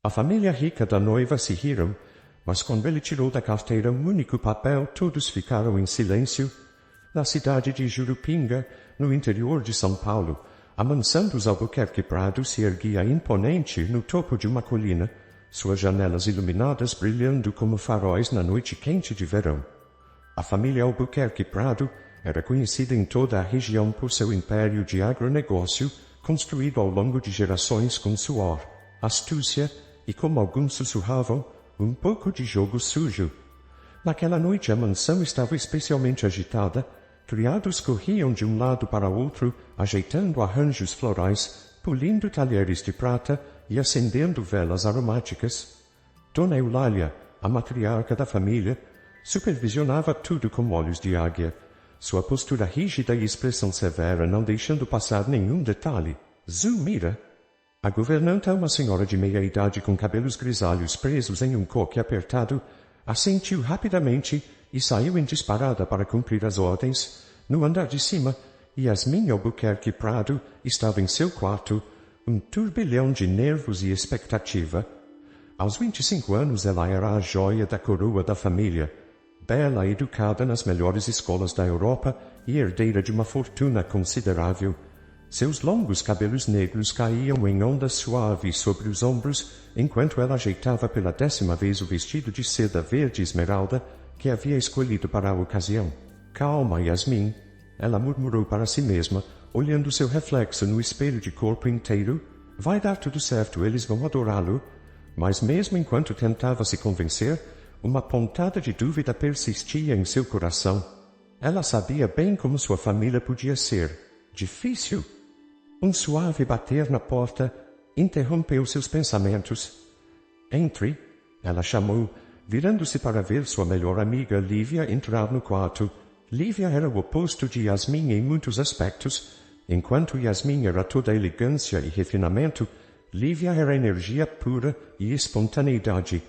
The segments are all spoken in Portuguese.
A família rica da noiva se riram, mas quando ele tirou da carteira um único papel, todos ficaram em silêncio. Na cidade de Jurupinga, no interior de São Paulo, a mansão dos Albuquerque Prado se erguia imponente no topo de uma colina, suas janelas iluminadas brilhando como faróis na noite quente de verão. A família Albuquerque Prado era conhecida em toda a região por seu império de agronegócio, construído ao longo de gerações com suor, astúcia e, como alguns sussurravam, um pouco de jogo sujo. Naquela noite a mansão estava especialmente agitada. Criados corriam de um lado para outro, ajeitando arranjos florais, polindo talheres de prata e acendendo velas aromáticas. Dona Eulália, a matriarca da família, supervisionava tudo com olhos de águia, sua postura rígida e expressão severa não deixando passar nenhum detalhe. Zulmira, a governanta, uma senhora de meia-idade com cabelos grisalhos presos em um coque apertado, assentiu rapidamente e saiu em disparada para cumprir as ordens. No andar de cima, Yasmin Albuquerque Prado estava em seu quarto, um turbilhão de nervos e expectativa. Aos 25 anos ela era a joia da coroa da família, bela e educada nas melhores escolas da Europa e herdeira de uma fortuna considerável. Seus longos cabelos negros caíam em ondas suaves sobre os ombros, enquanto ela ajeitava pela 10ª vez o vestido de seda verde esmeralda que havia escolhido para a ocasião. Calma, Yasmin, ela murmurou para si mesma, olhando seu reflexo no espelho de corpo inteiro. Vai dar tudo certo, eles vão adorá-lo. Mas mesmo enquanto tentava se convencer, uma pontada de dúvida persistia em seu coração. Ela sabia bem como sua família podia ser difícil. Um suave bater na porta interrompeu seus pensamentos. Entre, ela chamou, virando-se para ver sua melhor amiga Lívia entrar no quarto. Lívia era o oposto de Yasmin em muitos aspectos. Enquanto Yasmin era toda elegância e refinamento, Lívia era energia pura e espontaneidade.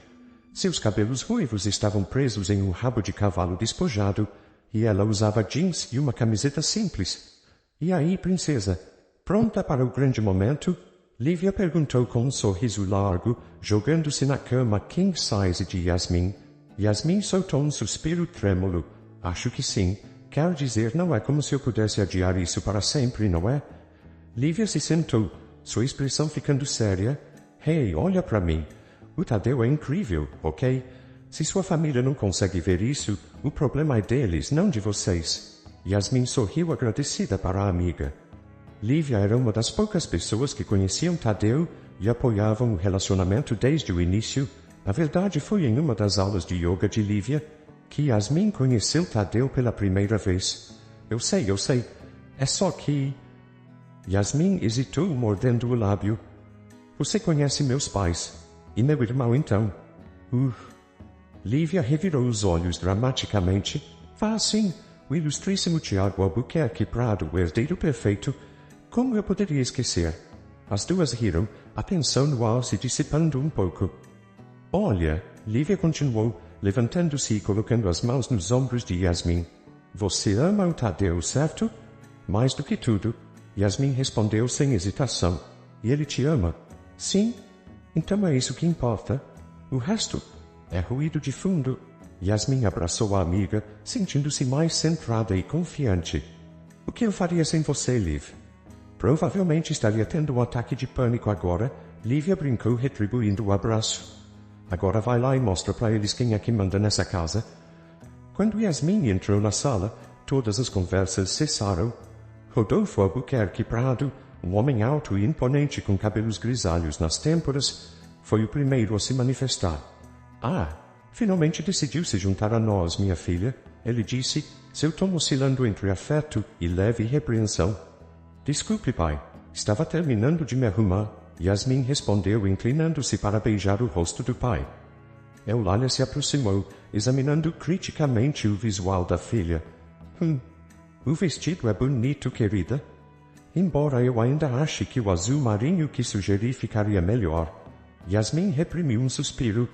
Seus cabelos ruivos estavam presos em um rabo de cavalo despojado, e ela usava jeans e uma camiseta simples. E aí, princesa, pronta para o grande momento? Lívia perguntou com um sorriso largo, jogando-se na cama king size de Yasmin. Yasmin soltou um suspiro trêmulo. Acho que sim. Quer dizer, não é como se eu pudesse adiar isso para sempre, não é? Lívia se sentou, sua expressão ficando séria. Hey, olha para mim. O Tadeu é incrível, ok? Se sua família não consegue ver isso, o problema é deles, não de vocês. Yasmin sorriu agradecida para a amiga. Lívia era uma das poucas pessoas que conheciam Tadeu e apoiavam o relacionamento desde o início. A verdade foi em uma das aulas de yoga de Lívia que Yasmin conheceu Tadeu pela primeira vez. Eu sei. É só que... Yasmin hesitou, mordendo o lábio. Você conhece meus pais. E meu irmão, então? Lívia revirou os olhos dramaticamente. Vá sim, o ilustríssimo Tiago Albuquerque Prado, o herdeiro perfeito. Como eu poderia esquecer? As duas riram, a tensão no ar se dissipando um pouco. Olha, Lívia continuou, levantando-se e colocando as mãos nos ombros de Yasmin. Você ama o Tadeu, certo? Mais do que tudo, Yasmin respondeu sem hesitação. E ele te ama? Sim. Então é isso que importa. O resto é ruído de fundo. Yasmin abraçou a amiga, sentindo-se mais centrada e confiante. O que eu faria sem você, Liv? Provavelmente estaria tendo um ataque de pânico agora. Lívia brincou, retribuindo o abraço. Agora vai lá e mostra para eles quem é que manda nessa casa. Quando Yasmin entrou na sala, todas as conversas cessaram. Rodolfo Albuquerque Prado, um homem alto e imponente com cabelos grisalhos nas têmporas, foi o primeiro a se manifestar. Ah, finalmente decidiu se juntar a nós, minha filha, ele disse, seu tom oscilando entre afeto e leve repreensão. Desculpe, pai, estava terminando de me arrumar. Yasmin respondeu, inclinando-se para beijar o rosto do pai. Eulália se aproximou, examinando criticamente o visual da filha. O vestido é bonito, querida. Embora eu ainda ache que o azul marinho que sugeri ficaria melhor. Yasmin reprimiu um suspiro.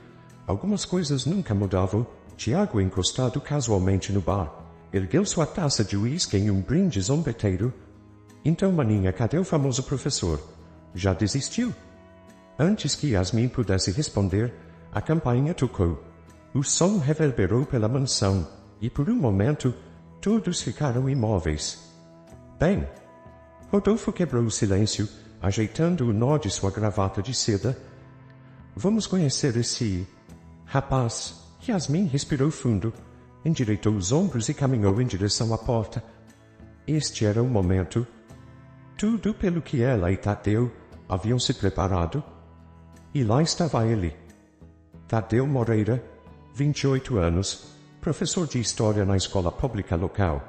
Algumas coisas nunca mudavam. Tiago, encostado casualmente no bar, ergueu sua taça de uísque em um brinde zombeteiro. Então, maninha, cadê o famoso professor? Já desistiu? Antes que Yasmin pudesse responder, a campainha tocou. O som reverberou pela mansão, e por um momento, todos ficaram imóveis. Bem, Rodolfo quebrou o silêncio, ajeitando o nó de sua gravata de seda. Vamos conhecer esse rapaz. Yasmin respirou fundo, endireitou os ombros e caminhou em direção à porta. Este era o momento. Tudo pelo que ela e Tadeu haviam se preparado. E lá estava ele. Tadeu Moreira, 28 anos, professor de história na escola pública local.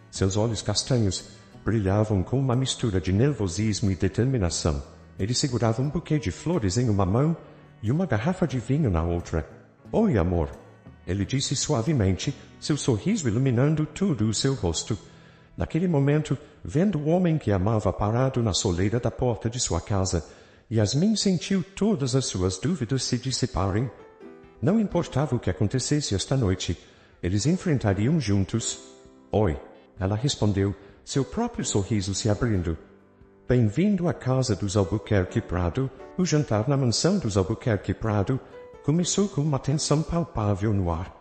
Seus olhos castanhos brilhavam com uma mistura de nervosismo e determinação. Ele segurava um buquê de flores em uma mão e uma garrafa de vinho na outra. Oi, amor, ele disse suavemente, seu sorriso iluminando todo o seu rosto. Naquele momento, vendo o homem que amava parado na soleira da porta de sua casa, Yasmin sentiu todas as suas dúvidas se dissiparem. Não importava o que acontecesse esta noite, eles enfrentariam juntos. Oi, ela respondeu, seu próprio sorriso se abrindo. Bem-vindo à casa dos Albuquerque Prado. O jantar na mansão dos Albuquerque Prado começou com uma tensão palpável no ar.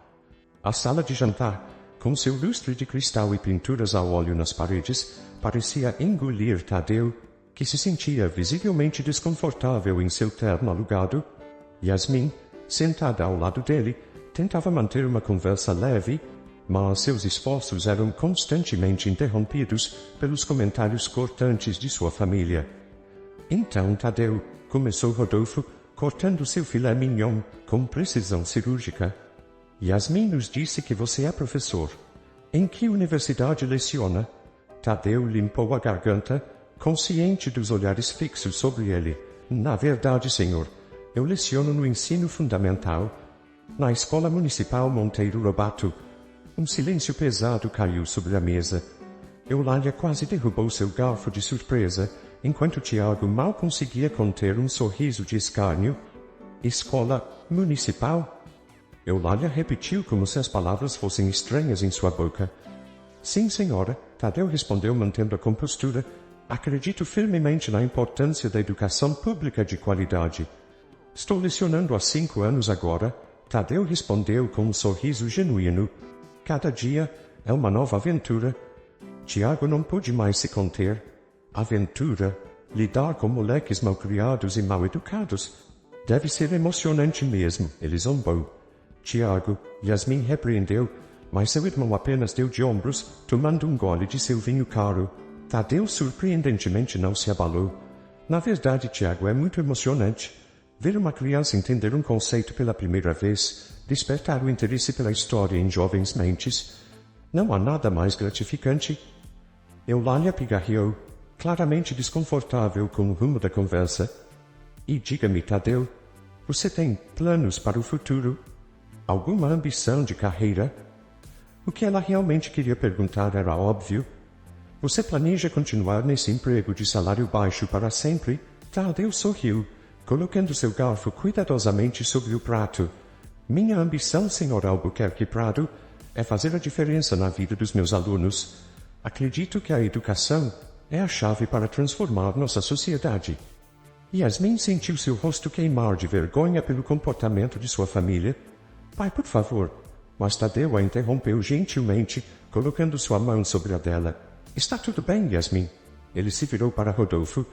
A sala de jantar, com seu lustre de cristal e pinturas a óleo nas paredes, parecia engolir Tadeu, que se sentia visivelmente desconfortável em seu terno alugado. Yasmin, sentada ao lado dele, tentava manter uma conversa leve, mas seus esforços eram constantemente interrompidos pelos comentários cortantes de sua família. Então, Tadeu, começou Rodolfo, cortando seu filé mignon com precisão cirúrgica. Yasmin nos disse que você é professor. Em que universidade leciona? Tadeu limpou a garganta, consciente dos olhares fixos sobre ele. Na verdade, senhor, eu leciono no ensino fundamental, na Escola Municipal Monteiro Lobato. Um silêncio pesado caiu sobre a mesa. Eulália quase derrubou seu garfo de surpresa, enquanto Tiago mal conseguia conter um sorriso de escárnio. Escola Municipal? Eulália repetiu como se as palavras fossem estranhas em sua boca. Sim, senhora, Tadeu respondeu mantendo a compostura. Acredito firmemente na importância da educação pública de qualidade. Estou lecionando há 5 anos agora, Tadeu respondeu com um sorriso genuíno. Cada dia é uma nova aventura. Tiago não pôde mais se conter. Aventura? Lidar com moleques malcriados e mal-educados? Deve ser emocionante mesmo, ele zombou. Tiago, Yasmin repreendeu, mas seu irmão apenas deu de ombros, tomando um gole de seu vinho caro. Tadeu surpreendentemente não se abalou. Na verdade, Tiago, é muito emocionante. Ver uma criança entender um conceito pela primeira vez, despertar o interesse pela história em jovens mentes. Não há nada mais gratificante. Eulália pigarreou, claramente desconfortável com o rumo da conversa. E diga-me, Tadeu, você tem planos para o futuro? Alguma ambição de carreira? O que ela realmente queria perguntar era óbvio. Você planeja continuar nesse emprego de salário baixo para sempre? Tadeu sorriu, colocando seu garfo cuidadosamente sobre o prato. Minha ambição, Sr. Albuquerque Prado, é fazer a diferença na vida dos meus alunos. Acredito que a educação é a chave para transformar nossa sociedade. Yasmin sentiu seu rosto queimar de vergonha pelo comportamento de sua família. Pai, por favor. Mas Tadeu a interrompeu gentilmente, colocando sua mão sobre a dela. Está tudo bem, Yasmin? Ele se virou para Rodolfo.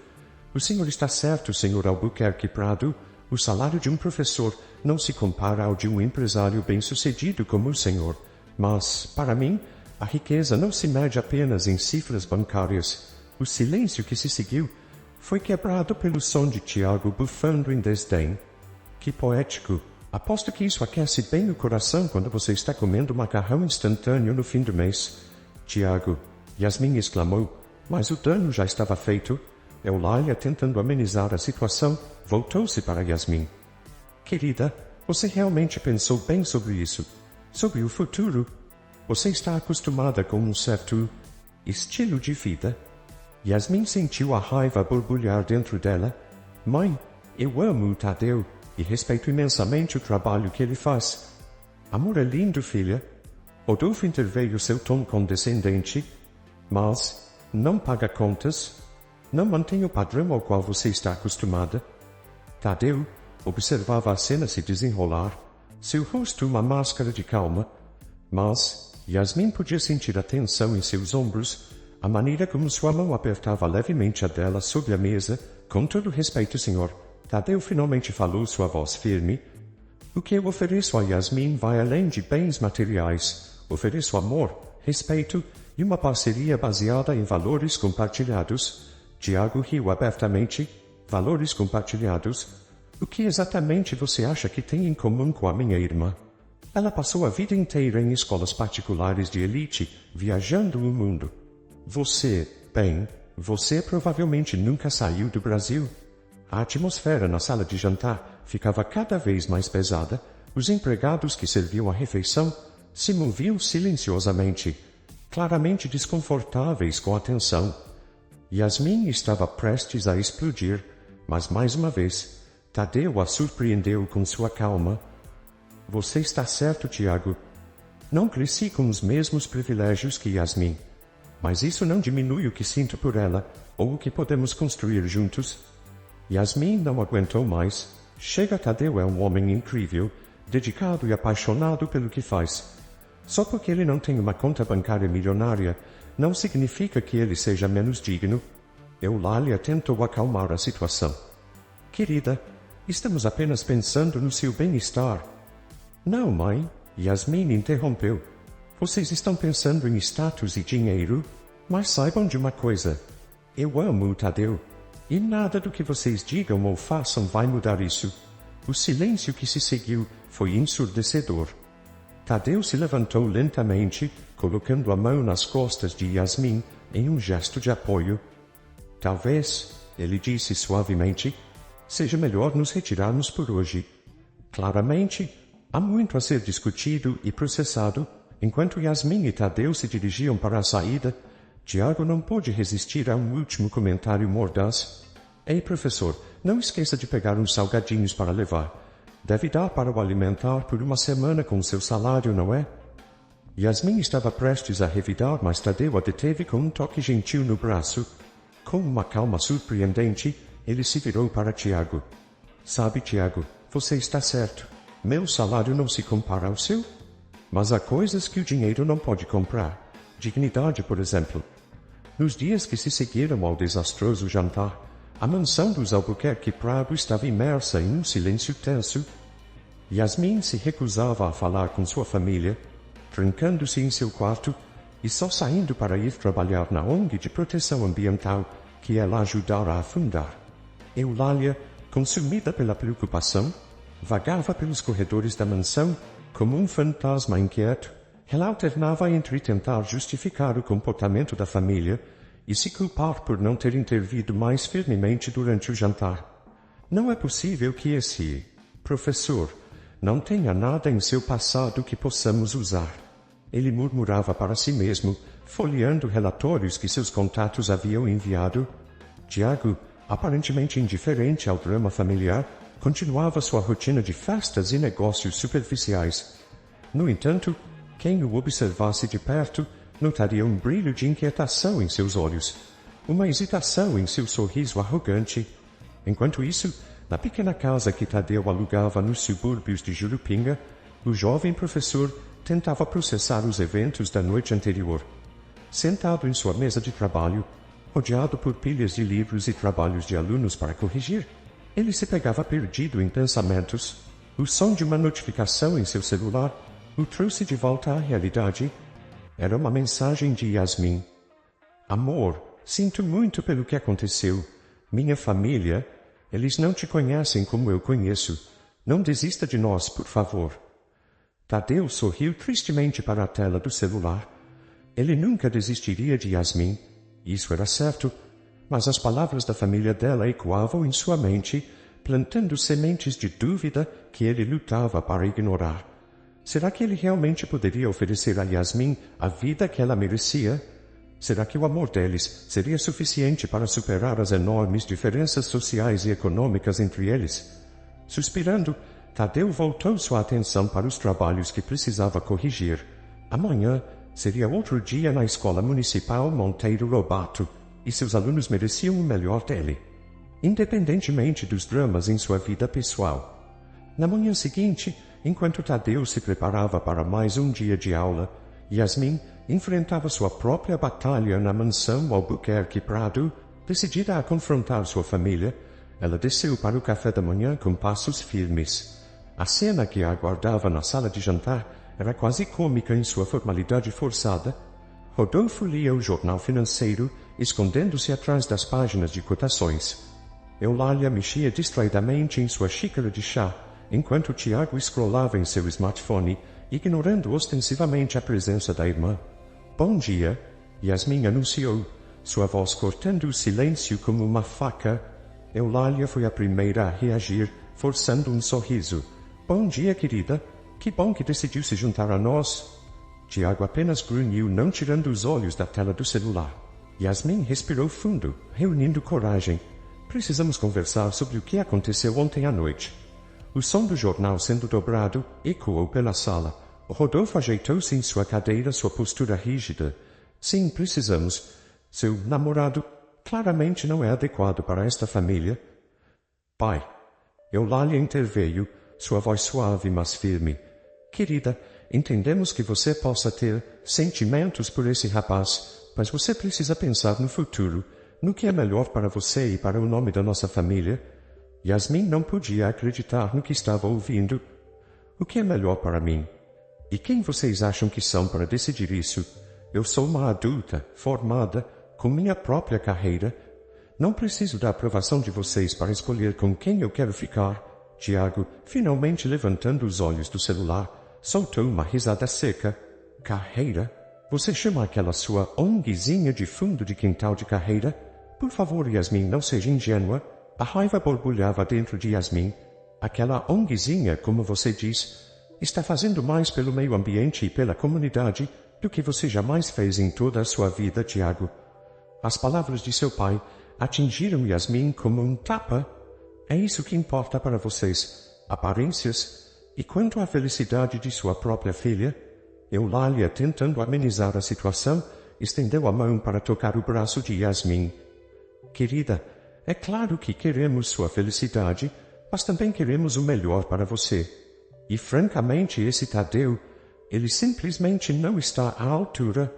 O senhor está certo, Sr. Albuquerque Prado. O salário de um professor não se compara ao de um empresário bem-sucedido como o senhor. Mas, para mim, a riqueza não se mede apenas em cifras bancárias. O silêncio que se seguiu foi quebrado pelo som de Tiago bufando em desdém. Que poético! Aposto que isso aquece bem o coração quando você está comendo macarrão instantâneo no fim do mês. Tiago, Yasmin exclamou, mas o dano já estava feito. Eulália, tentando amenizar a situação, voltou-se para Yasmin. Querida, você realmente pensou bem sobre isso? Sobre o futuro? Você está acostumada com um certo estilo de vida? Yasmin sentiu a raiva borbulhar dentro dela. Mãe, eu amo o Tadeu e respeito imensamente o trabalho que ele faz. Amor é lindo, filha. Rodolfo interveio seu tom condescendente. Mas não paga contas? Não mantém o padrão ao qual você está acostumada? Tadeu observava a cena se desenrolar, seu rosto uma máscara de calma, mas Yasmin podia sentir a tensão em seus ombros, a maneira como sua mão apertava levemente a dela sobre a mesa. Com todo respeito, senhor, Tadeu finalmente falou, sua voz firme. O que eu ofereço a Yasmin vai além de bens materiais. Ofereço amor, respeito e uma parceria baseada em valores compartilhados. Tiago riu abertamente. Valores compartilhados? O que exatamente você acha que tem em comum com a minha irmã? Ela passou a vida inteira em escolas particulares de elite, viajando o mundo. Você provavelmente nunca saiu do Brasil. A atmosfera na sala de jantar ficava cada vez mais pesada. Os empregados que serviam a refeição se moviam silenciosamente, claramente desconfortáveis com a tensão. Yasmin estava prestes a explodir, mas mais uma vez, Tadeu a surpreendeu com sua calma. Você está certo, Tiago. Não cresci com os mesmos privilégios que Yasmin, mas isso não diminui o que sinto por ela, ou o que podemos construir juntos. Yasmin não aguentou mais. Chega, Tadeu é um homem incrível, dedicado e apaixonado pelo que faz. Só porque ele não tem uma conta bancária milionária, não significa que ele seja menos digno. Eulália tentou acalmar a situação. Querida, estamos apenas pensando no seu bem-estar. Não, mãe, Yasmin interrompeu. Vocês estão pensando em status e dinheiro? Mas saibam de uma coisa. Eu amo o Tadeu. E nada do que vocês digam ou façam vai mudar isso. O silêncio que se seguiu foi ensurdecedor. Tadeu se levantou lentamente, colocando a mão nas costas de Yasmin em um gesto de apoio. Talvez, ele disse suavemente, seja melhor nos retirarmos por hoje. Claramente, há muito a ser discutido e processado. Enquanto Yasmin e Tadeu se dirigiam para a saída, Tiago não pôde resistir a um último comentário mordaz. Ei, professor, não esqueça de pegar uns salgadinhos para levar. Deve dar para o alimentar por uma semana com seu salário, não é? Yasmin estava prestes a revidar, mas Tadeu a deteve com um toque gentil no braço. Com uma calma surpreendente, ele se virou para Tiago. Sabe, Tiago, você está certo. Meu salário não se compara ao seu. Mas há coisas que o dinheiro não pode comprar. Dignidade, por exemplo. Nos dias que se seguiram ao desastroso jantar, a mansão dos Albuquerque Prado estava imersa em um silêncio tenso. Yasmin se recusava a falar com sua família, trancando-se em seu quarto e só saindo para ir trabalhar na ONG de proteção ambiental que ela ajudara a fundar. Eulália, consumida pela preocupação, vagava pelos corredores da mansão como um fantasma inquieto. Ela alternava entre tentar justificar o comportamento da família e se culpar por não ter intervido mais firmemente durante o jantar. Não é possível que esse professor não tenha nada em seu passado que possamos usar. Ele murmurava para si mesmo, folheando relatórios que seus contatos haviam enviado. Tiago, aparentemente indiferente ao drama familiar, continuava sua rotina de festas e negócios superficiais. No entanto, quem o observasse de perto notaria um brilho de inquietação em seus olhos, uma hesitação em seu sorriso arrogante. Enquanto isso, na pequena casa que Tadeu alugava nos subúrbios de Jurupinga, o jovem professor tentava processar os eventos da noite anterior. Sentado em sua mesa de trabalho, rodeado por pilhas de livros e trabalhos de alunos para corrigir, ele se pegava perdido em pensamentos. O som de uma notificação em seu celular o trouxe de volta à realidade. Era uma mensagem de Yasmin. Amor, sinto muito pelo que aconteceu. Minha família, eles não te conhecem como eu conheço. Não desista de nós, por favor. Tadeu sorriu tristemente para a tela do celular. Ele nunca desistiria de Yasmin. Isso era certo. Mas as palavras da família dela ecoavam em sua mente, plantando sementes de dúvida que ele lutava para ignorar. Será que ele realmente poderia oferecer a Yasmin a vida que ela merecia? Será que o amor deles seria suficiente para superar as enormes diferenças sociais e econômicas entre eles? Suspirando, Tadeu voltou sua atenção para os trabalhos que precisava corrigir. Amanhã seria outro dia na Escola Municipal Monteiro Lobato, e seus alunos mereciam o melhor dele. independentemente dos dramas em sua vida pessoal. Na manhã seguinte, enquanto Tadeu se preparava para mais um dia de aula, Yasmin enfrentava sua própria batalha na mansão Albuquerque Prado. Decidida a confrontar sua família, ela desceu para o café da manhã com passos firmes. A cena que a aguardava na sala de jantar era quase cômica em sua formalidade forçada. Rodolfo lia o jornal financeiro, escondendo-se atrás das páginas de cotações. Eulália mexia distraidamente em sua xícara de chá, enquanto Tiago scrollava em seu smartphone, ignorando ostensivamente a presença da irmã. "Bom dia", Yasmin anunciou, sua voz cortando o silêncio como uma faca. Eulália foi a primeira a reagir, forçando um sorriso. "Bom dia, querida. Que bom que decidiu se juntar a nós." Tiago apenas grunhiu, não tirando os olhos da tela do celular. Yasmin respirou fundo, reunindo coragem. "Precisamos conversar sobre o que aconteceu ontem à noite." O som do jornal sendo dobrado ecoou pela sala. Rodolfo ajeitou-se em sua cadeira, sua postura rígida. "Sim, precisamos. Seu namorado claramente não é adequado para esta família." "Pai." Eulália interveio, sua voz suave mas firme. "Querida, entendemos que você possa ter sentimentos por esse rapaz, mas você precisa pensar no futuro, no que é melhor para você e para o nome da nossa família." Yasmin não podia acreditar no que estava ouvindo. "O que é melhor para mim? E quem vocês acham que são para decidir isso? Eu sou uma adulta, formada, com minha própria carreira. Não preciso da aprovação de vocês para escolher com quem eu quero ficar." Tiago, finalmente levantando os olhos do celular, soltou uma risada seca. "Carreira? Você chama aquela sua ONGzinha de fundo de quintal de carreira? Por favor, Yasmin, não seja ingênua." A raiva borbulhava dentro de Yasmin. "Aquela ONGzinha, como você diz, está fazendo mais pelo meio ambiente e pela comunidade do que você jamais fez em toda a sua vida, Tiago." As palavras de seu pai atingiram Yasmin como um tapa. "É isso que importa para vocês, aparências? E quanto à felicidade de sua própria filha?" Eulália, tentando amenizar a situação, estendeu a mão para tocar o braço de Yasmin. "Querida, é claro que queremos sua felicidade, mas também queremos o melhor para você. E francamente esse Tadeu, ele simplesmente não está à altura."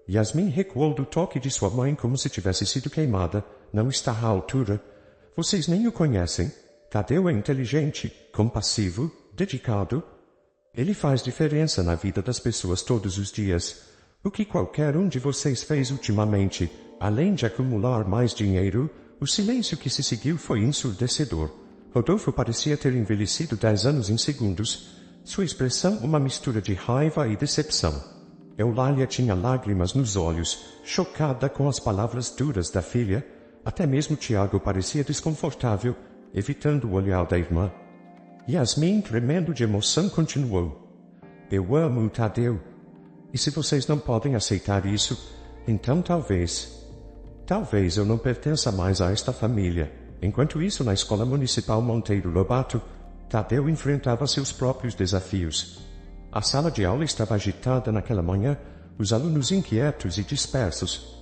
Yasmin recuou do toque de sua mãe como se tivesse sido queimada. "Não está à altura? Vocês nem o conhecem. Tadeu é inteligente, compassivo, dedicado. Ele faz diferença na vida das pessoas todos os dias. O que qualquer um de vocês fez ultimamente, além de acumular mais dinheiro, o silêncio que se seguiu foi ensurdecedor." Rodolfo parecia ter envelhecido 10 anos em segundos. Sua expressão uma mistura de raiva e decepção. Eulália tinha lágrimas nos olhos, chocada com as palavras duras da filha. Até mesmo Tiago parecia desconfortável, evitando o olhar da irmã. Yasmin, tremendo de emoção, continuou. "Eu amo o Tadeu. E se vocês não podem aceitar isso, então talvez eu não pertença mais a esta família." Enquanto isso, na Escola Municipal Monteiro Lobato, Tadeu enfrentava seus próprios desafios. A sala de aula estava agitada naquela manhã, os alunos inquietos e dispersos.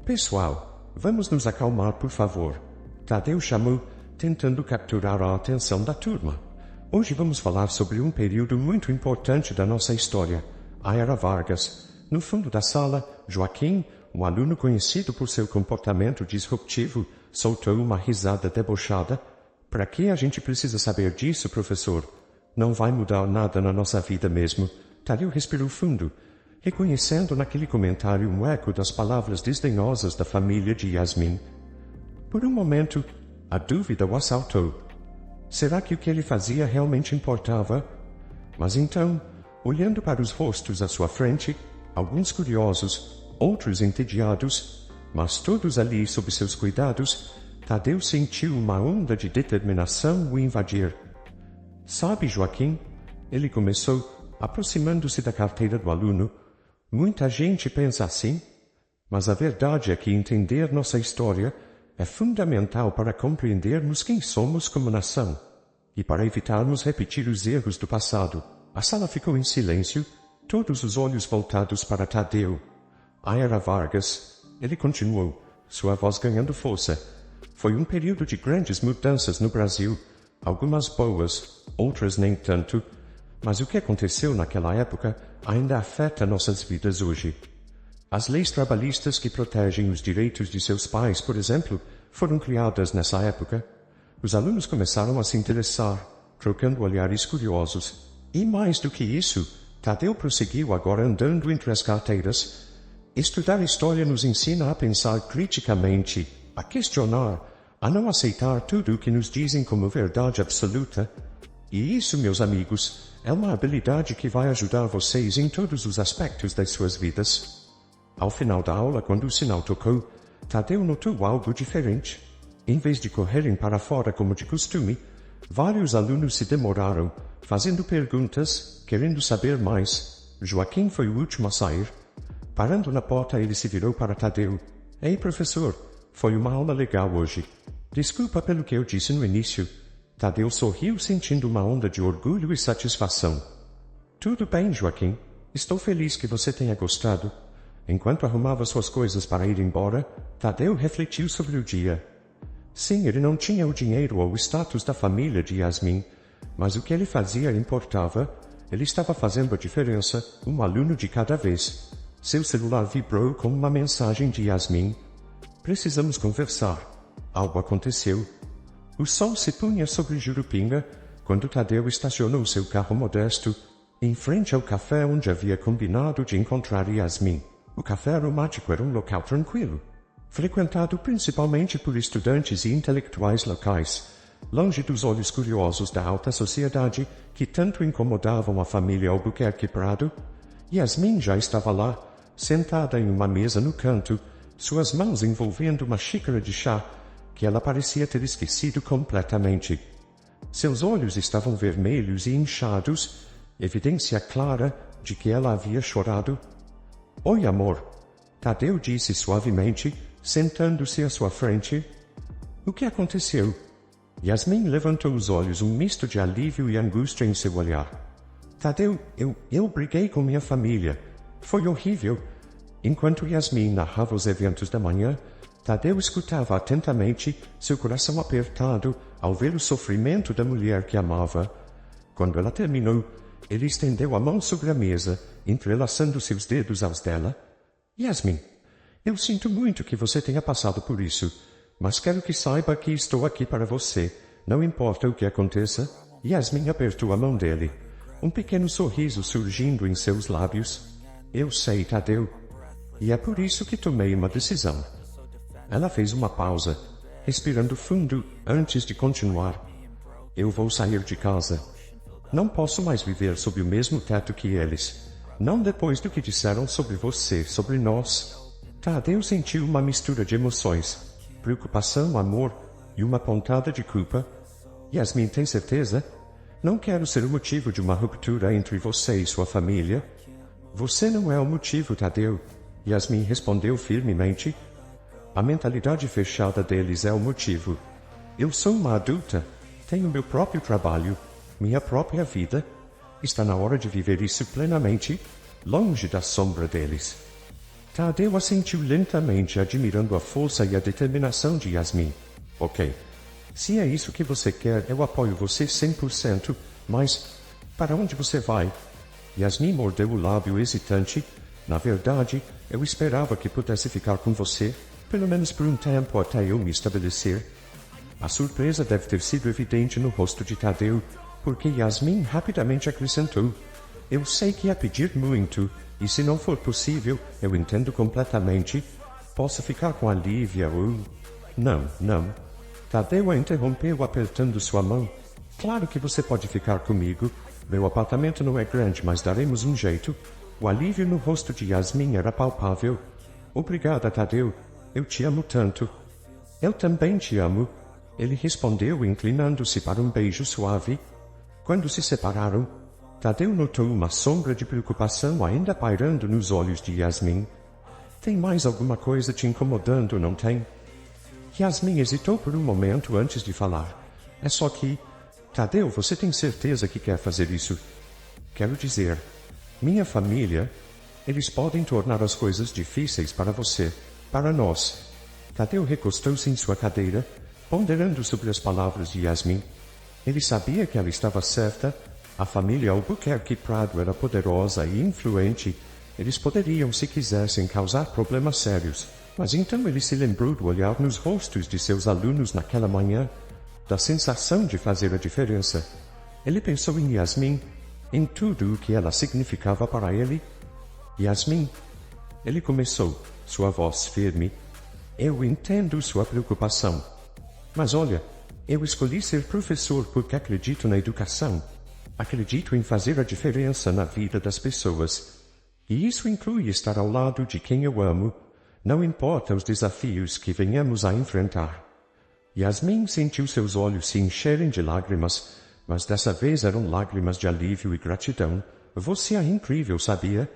"Pessoal, vamos nos acalmar, por favor." Tadeu chamou, tentando capturar a atenção da turma. "Hoje vamos falar sobre um período muito importante da nossa história, a Era Vargas." No fundo da sala, Joaquim, um aluno conhecido por seu comportamento disruptivo, soltou uma risada debochada. "Para que a gente precisa saber disso, professor? Não vai mudar nada na nossa vida mesmo." Tadeu respirou fundo, reconhecendo naquele comentário um eco das palavras desdenhosas da família de Yasmin. Por um momento, a dúvida o assaltou. Será que o que ele fazia realmente importava? Mas então, olhando para os rostos à sua frente, alguns curiosos, outros entediados, mas todos ali sob seus cuidados, Tadeu sentiu uma onda de determinação o invadir. "Sabe, Joaquim?" Ele começou, aproximando-se da carteira do aluno. "Muita gente pensa assim, mas a verdade é que entender nossa história é fundamental para compreendermos quem somos como nação e para evitarmos repetir os erros do passado." A sala ficou em silêncio, todos os olhos voltados para Tadeu. "A Era Vargas," ele continuou, sua voz ganhando força. Foi um período de grandes mudanças no Brasil, algumas boas, outras nem tanto, mas o que aconteceu naquela época ainda afeta nossas vidas hoje. As leis trabalhistas que protegem os direitos de seus pais, por exemplo, foram criadas nessa época. Os alunos começaram a se interessar, trocando olhares curiosos. E mais do que isso, Tadeu prosseguiu agora andando entre as carteiras. Estudar história nos ensina a pensar criticamente, a questionar, a não aceitar tudo o que nos dizem como verdade absoluta. E isso, meus amigos, é uma habilidade que vai ajudar vocês em todos os aspectos das suas vidas. Ao final da aula, quando o sinal tocou, Tadeu notou algo diferente. Em vez de correrem para fora como de costume, vários alunos se demoraram, fazendo perguntas, querendo saber mais. Joaquim foi o último a sair. Parando na porta, ele se virou para Tadeu. Ei, professor, foi uma aula legal hoje. Desculpa pelo que eu disse no início. Tadeu sorriu, sentindo uma onda de orgulho e satisfação. Tudo bem, Joaquim. Estou feliz que você tenha gostado. Enquanto arrumava suas coisas para ir embora, Tadeu refletiu sobre o dia. Sim, ele não tinha o dinheiro ou o status da família de Yasmin, mas o que ele fazia importava. Ele estava fazendo a diferença, um aluno de cada vez. Seu celular vibrou com uma mensagem de Yasmin. Precisamos conversar. Algo aconteceu. O sol se punha sobre Jurupinga, quando Tadeu estacionou seu carro modesto, em frente ao café onde havia combinado de encontrar Yasmin. O café aromático era um local tranquilo, frequentado principalmente por estudantes e intelectuais locais, longe dos olhos curiosos da alta sociedade que tanto incomodavam a família Albuquerque Prado. Yasmin já estava lá, sentada em uma mesa no canto, suas mãos envolvendo uma xícara de chá, que ela parecia ter esquecido completamente. Seus olhos estavam vermelhos e inchados, evidência clara de que ela havia chorado. Oi, amor, Tadeu disse suavemente, sentando-se à sua frente. O que aconteceu? Yasmin levantou os olhos, um misto de alívio e angústia em seu olhar. Tadeu, eu briguei com minha família. Foi horrível. Enquanto Yasmin narrava os eventos da manhã, Tadeu escutava atentamente, seu coração apertado ao ver o sofrimento da mulher que amava. Quando ela terminou, ele estendeu a mão sobre a mesa, entrelaçando seus dedos aos dela. Yasmin, eu sinto muito que você tenha passado por isso, mas quero que saiba que estou aqui para você, não importa o que aconteça. Yasmin apertou a mão dele, um pequeno sorriso surgindo em seus lábios. Eu sei, Tadeu, e é por isso que tomei uma decisão. Ela fez uma pausa, respirando fundo antes de continuar. Eu vou sair de casa. Não posso mais viver sob o mesmo teto que eles. Não depois do que disseram sobre você, sobre nós. Tadeu sentiu uma mistura de emoções. Preocupação, amor e uma pontada de culpa. Yasmin, tem certeza? Não quero ser o motivo de uma ruptura entre você e sua família. Você não é o motivo, Tadeu. Yasmin respondeu firmemente. A mentalidade fechada deles é o motivo. Eu sou uma adulta, tenho meu próprio trabalho, minha própria vida. Está na hora de viver isso plenamente, longe da sombra deles. Tadeu assentiu lentamente, admirando a força e a determinação de Yasmin. Ok, se é isso que você quer, eu apoio você 100%, mas para onde você vai? Yasmin mordeu o lábio hesitante. Na verdade, eu esperava que pudesse ficar com você, pelo menos por um tempo até eu me estabelecer. A surpresa deve ter sido evidente no rosto de Tadeu, porque Yasmin rapidamente acrescentou. Eu sei que é pedir muito, e se não for possível, eu entendo completamente. Posso ficar com a Lívia ou... Não. Tadeu a interrompeu apertando sua mão. Claro que você pode ficar comigo. Meu apartamento não é grande, mas daremos um jeito. O alívio no rosto de Yasmin era palpável. Obrigada, Tadeu. Eu te amo tanto. Eu também te amo. Ele respondeu, inclinando-se para um beijo suave. Quando se separaram, Tadeu notou uma sombra de preocupação ainda pairando nos olhos de Yasmin. Tem mais alguma coisa te incomodando, não tem? Yasmin hesitou por um momento antes de falar. É só que... Tadeu, você tem certeza que quer fazer isso? Quero dizer, minha família... Eles podem tornar as coisas difíceis para você, para nós. Tadeu recostou-se em sua cadeira, ponderando sobre as palavras de Yasmin. Ele sabia que ela estava certa. A família Albuquerque Prado era poderosa e influente. Eles poderiam, se quisessem, causar problemas sérios. Mas então ele se lembrou do olhar nos rostos de seus alunos naquela manhã, da sensação de fazer a diferença. Ele pensou em Yasmin, em tudo o que ela significava para ele. Yasmin, ele começou, sua voz firme. Eu entendo sua preocupação. Mas olha, eu escolhi ser professor porque acredito na educação. Acredito em fazer a diferença na vida das pessoas. E isso inclui estar ao lado de quem eu amo, não importa os desafios que venhamos a enfrentar. Yasmin sentiu seus olhos se encherem de lágrimas, mas dessa vez eram lágrimas de alívio e gratidão. Você é incrível, sabia?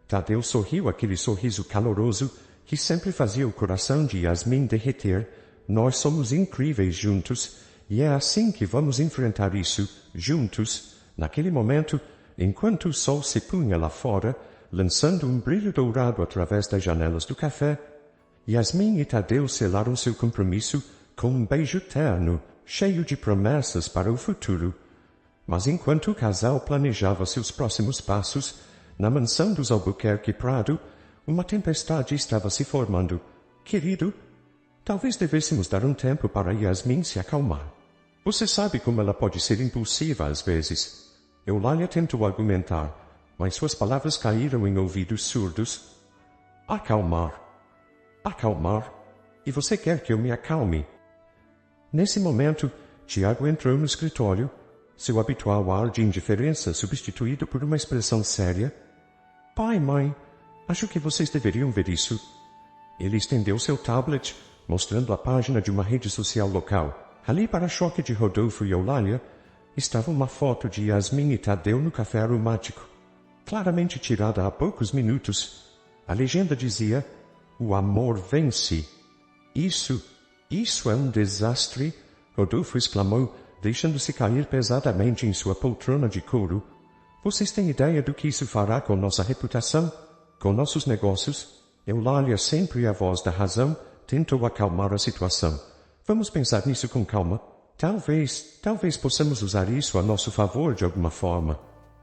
Tadeu sorriu aquele sorriso caloroso que sempre fazia o coração de Yasmin derreter. Nós somos incríveis juntos, e é assim que vamos enfrentar isso, juntos. Naquele momento, enquanto o sol se punha lá fora, lançando um brilho dourado através das janelas do café, Yasmin e Tadeu selaram seu compromisso com um beijo terno, cheio de promessas para o futuro. Mas enquanto o casal planejava seus próximos passos, na mansão dos Albuquerque Prado, uma tempestade estava se formando. Querido, talvez devêssemos dar um tempo para Yasmin se acalmar. Você sabe como ela pode ser impulsiva às vezes. Eulália tentou argumentar, mas suas palavras caíram em ouvidos surdos. Acalmar. Acalmar? E você quer que eu me acalme? Nesse momento, Tiago entrou no escritório, seu habitual ar de indiferença substituído por uma expressão séria. Pai, mãe, acho que vocês deveriam ver isso. Ele estendeu seu tablet, mostrando a página de uma rede social local. Ali, para choque de Rodolfo e Eulália, estava uma foto de Yasmin e Tadeu no café aromático, claramente tirada há poucos minutos. A legenda dizia: o amor vence. Isso é um desastre, Rodolfo exclamou, deixando-se cair pesadamente em sua poltrona de couro. Vocês têm ideia do que isso fará com nossa reputação? Com nossos negócios? Eulália, sempre a voz da razão, tentou acalmar a situação. Vamos pensar nisso com calma. Talvez possamos usar isso a nosso favor de alguma forma.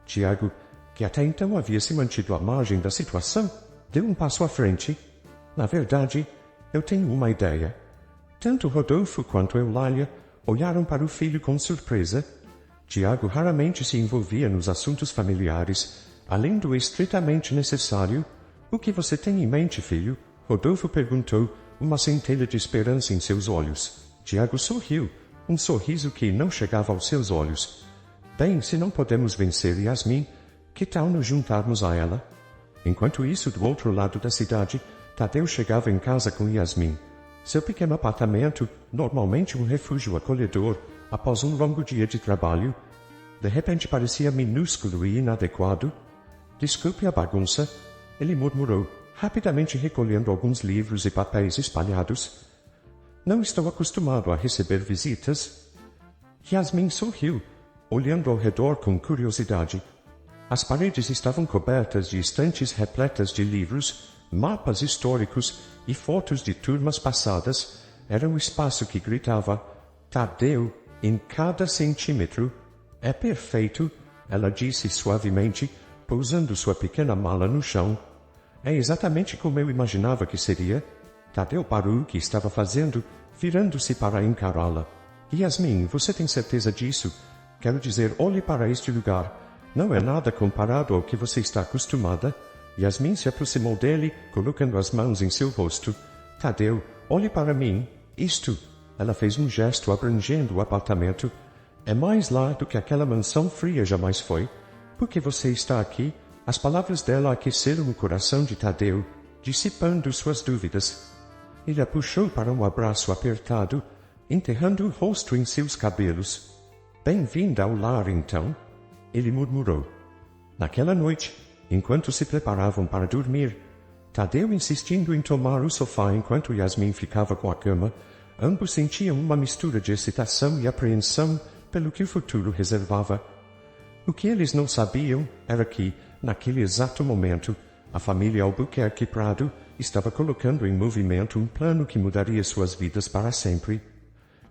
Tiago, que até então havia se mantido à margem da situação, deu um passo à frente. Na verdade, eu tenho uma ideia. Tanto Rodolfo quanto Eulália olharam para o filho com surpresa. Tiago raramente se envolvia nos assuntos familiares, além do estritamente necessário. O que você tem em mente, filho? Rodolfo perguntou, uma centelha de esperança em seus olhos. Tiago sorriu, um sorriso que não chegava aos seus olhos. Bem, se não podemos vencer Yasmin, que tal nos juntarmos a ela? Enquanto isso, do outro lado da cidade, Tadeu chegava em casa com Yasmin. Seu pequeno apartamento, normalmente um refúgio acolhedor, após um longo dia de trabalho, de repente parecia minúsculo e inadequado. Desculpe a bagunça, ele murmurou, rapidamente recolhendo alguns livros e papéis espalhados. Não estou acostumado a receber visitas. Yasmin sorriu, olhando ao redor com curiosidade. As paredes estavam cobertas de estantes repletas de livros, mapas históricos e fotos de turmas passadas. Era um espaço que gritava: Tadeu, em cada centímetro. É perfeito, ela disse suavemente, pousando sua pequena mala no chão. É exatamente como eu imaginava que seria. Tadeu parou o que estava fazendo, virando-se para encará-la. Yasmin, você tem certeza disso? Quero dizer, olhe para este lugar. Não é nada comparado ao que você está acostumada. Yasmin se aproximou dele, colocando as mãos em seu rosto. Tadeu, olhe para mim. Isto. Ela fez um gesto abrangendo o apartamento. É mais lá do que aquela mansão fria jamais foi. Por que você está aqui? As palavras dela aqueceram o coração de Tadeu, dissipando suas dúvidas. Ele a puxou para um abraço apertado, enterrando o rosto em seus cabelos. Bem-vinda ao lar, então, ele murmurou. Naquela noite, enquanto se preparavam para dormir, Tadeu insistindo em tomar o sofá enquanto Yasmin ficava com a cama, ambos sentiam uma mistura de excitação e apreensão pelo que o futuro reservava. O que eles não sabiam era que, naquele exato momento, a família Albuquerque Prado estava colocando em movimento um plano que mudaria suas vidas para sempre.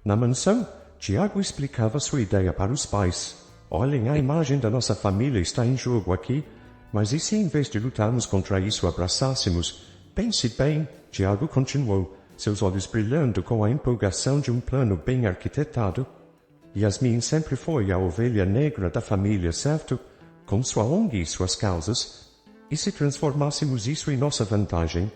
Na mansão, Tiago explicava sua ideia para os pais. Olhem, a imagem da nossa família está em jogo aqui, mas e se em vez de lutarmos contra isso abraçássemos? Pense bem, Tiago continuou, seus olhos brilhando com a empolgação de um plano bem arquitetado. Yasmin sempre foi a ovelha negra da família, certo? Com sua ONG e suas causas. E se transformássemos isso em nossa vantagem?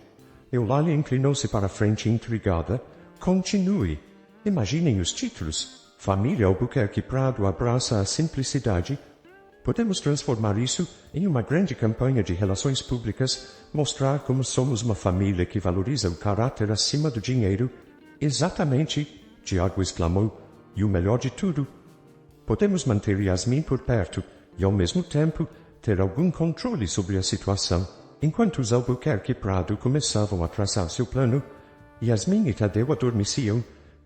Eulália inclinou-se para a frente intrigada. Continue. Imaginem os títulos. Família Albuquerque Prado abraça a simplicidade. Podemos transformar isso em uma grande campanha de relações públicas, mostrar como somos uma família que valoriza o caráter acima do dinheiro. Exatamente, Tiago exclamou. E o melhor de tudo, podemos manter Yasmin por perto e, ao mesmo tempo, ter algum controle sobre a situação. Enquanto os Albuquerque Prado começavam a traçar seu plano, Yasmin e Tadeu adormeciam,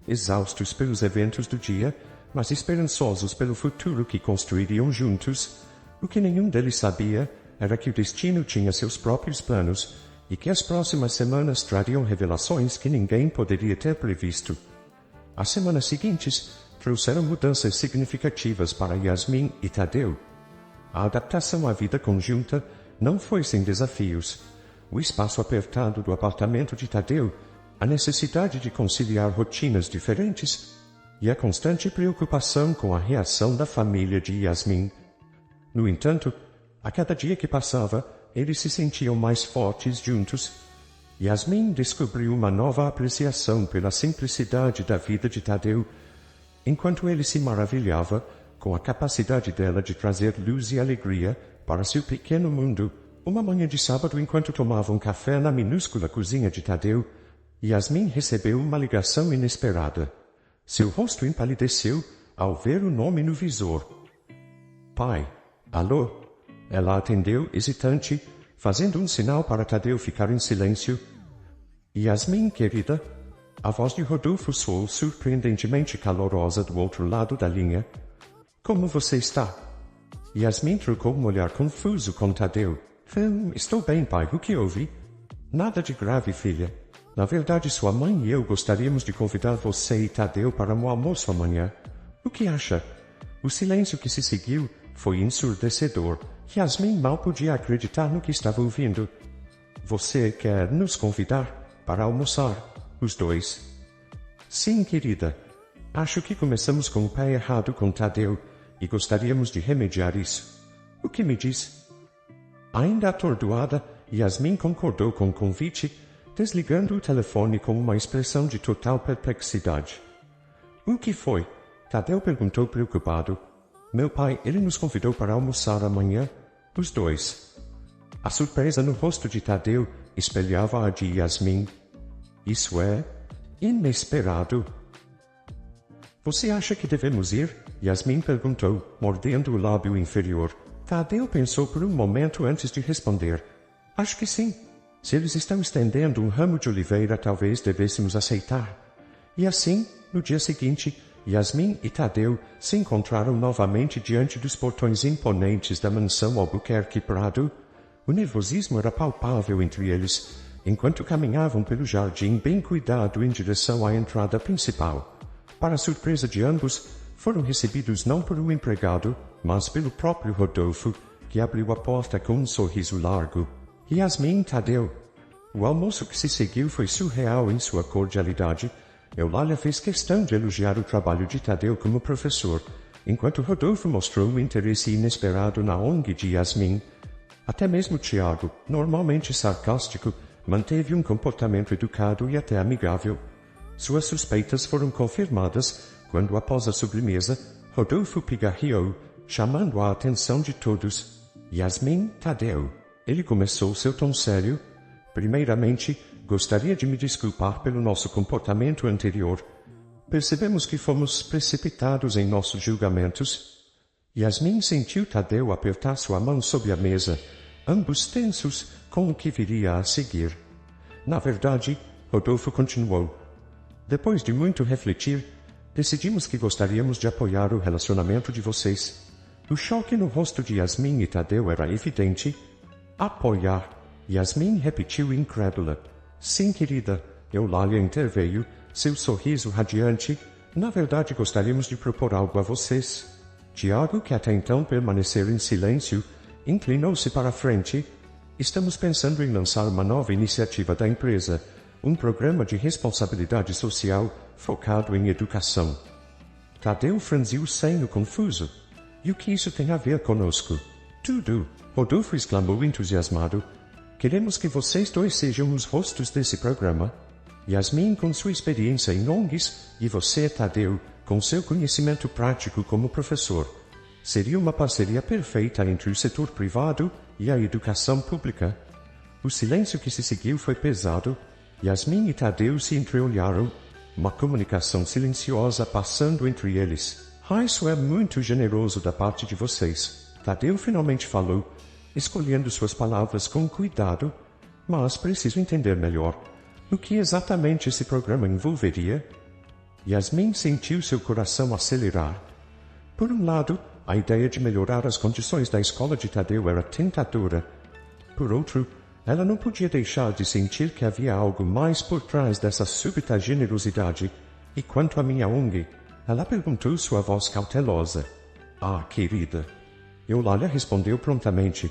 exaustos pelos eventos do dia, mas esperançosos pelo futuro que construiriam juntos. O que nenhum deles sabia era que o destino tinha seus próprios planos e que as próximas semanas trariam revelações que ninguém poderia ter previsto. As semanas seguintes trouxeram mudanças significativas para Yasmin e Tadeu. A adaptação à vida conjunta não foi sem desafios. O espaço apertado do apartamento de Tadeu, a necessidade de conciliar rotinas diferentes e a constante preocupação com a reação da família de Yasmin. No entanto, a cada dia que passava, eles se sentiam mais fortes juntos. Yasmin descobriu uma nova apreciação pela simplicidade da vida de Tadeu, enquanto ele se maravilhava com a capacidade dela de trazer luz e alegria para seu pequeno mundo. Uma manhã de sábado, enquanto tomavam café na minúscula cozinha de Tadeu, Yasmin recebeu uma ligação inesperada. Seu rosto empalideceu ao ver o nome no visor. Pai, alô? Ela atendeu, hesitante, fazendo um sinal para Tadeu ficar em silêncio. Yasmin, querida, a voz de Rodolfo soou surpreendentemente calorosa do outro lado da linha. Como você está? Yasmin trocou um olhar confuso com Tadeu. Estou bem, pai. O que houve? Nada de grave, filha. Na verdade, sua mãe e eu gostaríamos de convidar você e Tadeu para um almoço amanhã. O que acha? O silêncio que se seguiu foi ensurdecedor. Yasmin mal podia acreditar no que estava ouvindo. Você quer nos convidar para almoçar, os dois? Sim, querida. Acho que começamos com o pé errado com Tadeu e gostaríamos de remediar isso. O que me diz? Ainda atordoada, Yasmin concordou com o convite, desligando o telefone com uma expressão de total perplexidade. O que foi? Tadeu perguntou preocupado. Meu pai, ele nos convidou para almoçar amanhã, os dois. A surpresa no rosto de Tadeu espelhava a de Yasmin. Isso é inesperado. Você acha que devemos ir? Yasmin perguntou, mordendo o lábio inferior. Tadeu pensou por um momento antes de responder. Acho que sim. Se eles estão estendendo um ramo de oliveira, talvez devêssemos aceitar. E assim, no dia seguinte, Yasmin e Tadeu se encontraram novamente diante dos portões imponentes da mansão Albuquerque Prado. O nervosismo era palpável entre eles, enquanto caminhavam pelo jardim bem cuidado em direção à entrada principal. Para surpresa de ambos, foram recebidos não por um empregado, mas pelo próprio Rodolfo, que abriu a porta com um sorriso largo. Yasmin e Tadeu. O almoço que se seguiu foi surreal em sua cordialidade. Eulália fez questão de elogiar o trabalho de Tadeu como professor, enquanto Rodolfo mostrou um interesse inesperado na ONG de Yasmin. Até mesmo Tiago, normalmente sarcástico, manteve um comportamento educado e até amigável. Suas suspeitas foram confirmadas quando, após a sobremesa, Rodolfo pigarreou, chamando a atenção de todos. Yasmin, Tadeu. Ele começou seu tom sério. Primeiramente, gostaria de me desculpar pelo nosso comportamento anterior. Percebemos que fomos precipitados em nossos julgamentos. Yasmin sentiu Tadeu apertar sua mão sob a mesa, ambos tensos com o que viria a seguir. Na verdade, Rodolfo continuou. Depois de muito refletir, decidimos que gostaríamos de apoiar o relacionamento de vocês. O choque no rosto de Yasmin e Tadeu era evidente. Apoiar. Yasmin repetiu incrédula. Sim, querida. Eulália interveio, seu sorriso radiante. Na verdade, gostaríamos de propor algo a vocês. Tiago, que até então permaneceu em silêncio, inclinou-se para a frente. Estamos pensando em lançar uma nova iniciativa da empresa, um programa de responsabilidade social focado em educação. Tadeu franziu o senho confuso. E o que isso tem a ver conosco? Tudo! Rodolfo exclamou entusiasmado. Queremos que vocês dois sejam os rostos desse programa. Yasmin com sua experiência em ONGs e você, Tadeu, com seu conhecimento prático como professor. Seria uma parceria perfeita entre o setor privado e a educação pública. O silêncio que se seguiu foi pesado. Yasmin e Tadeu se entreolharam, uma comunicação silenciosa passando entre eles. Isso é muito generoso da parte de vocês. Tadeu finalmente falou, escolhendo suas palavras com cuidado, mas preciso entender melhor. O que exatamente esse programa envolveria? Yasmin sentiu seu coração acelerar. Por um lado, a ideia de melhorar as condições da escola de Tadeu era tentadora. Por outro, ela não podia deixar de sentir que havia algo mais por trás dessa súbita generosidade. E quanto à minha ONG? Ela perguntou sua voz cautelosa. Querida. Eulália respondeu prontamente.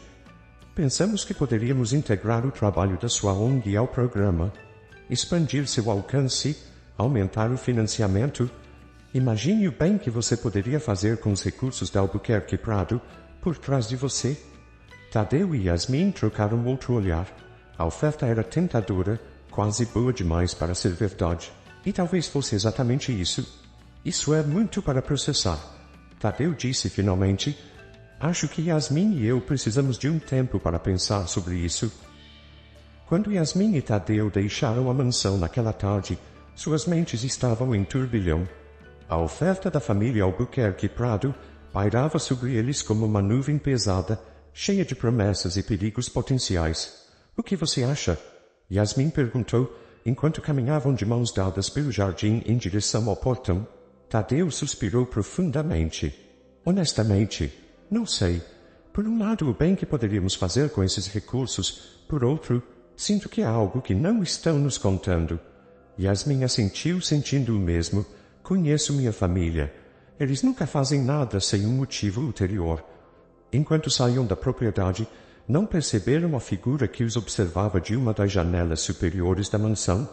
Pensamos que poderíamos integrar o trabalho da sua ONG ao programa, expandir seu alcance, aumentar o financiamento. Imagine o bem que você poderia fazer com os recursos da Albuquerque Prado por trás de você. Tadeu e Yasmin trocaram outro olhar. A oferta era tentadora, quase boa demais para ser verdade. E talvez fosse exatamente isso. Isso é muito para processar. Tadeu disse finalmente. Acho que Yasmin e eu precisamos de um tempo para pensar sobre isso. Quando Yasmin e Tadeu deixaram a mansão naquela tarde, suas mentes estavam em turbilhão. A oferta da família Albuquerque Prado pairava sobre eles como uma nuvem pesada, cheia de promessas e perigos potenciais. O que você acha? Yasmin perguntou, enquanto caminhavam de mãos dadas pelo jardim em direção ao portão. Tadeu suspirou profundamente. Honestamente, não sei. Por um lado, o bem que poderíamos fazer com esses recursos. Por outro, sinto que há algo que não estão nos contando. Yasmin assentiu, sentindo o mesmo. Conheço minha família. Eles nunca fazem nada sem um motivo ulterior. Enquanto saíam da propriedade, não perceberam a figura que os observava de uma das janelas superiores da mansão?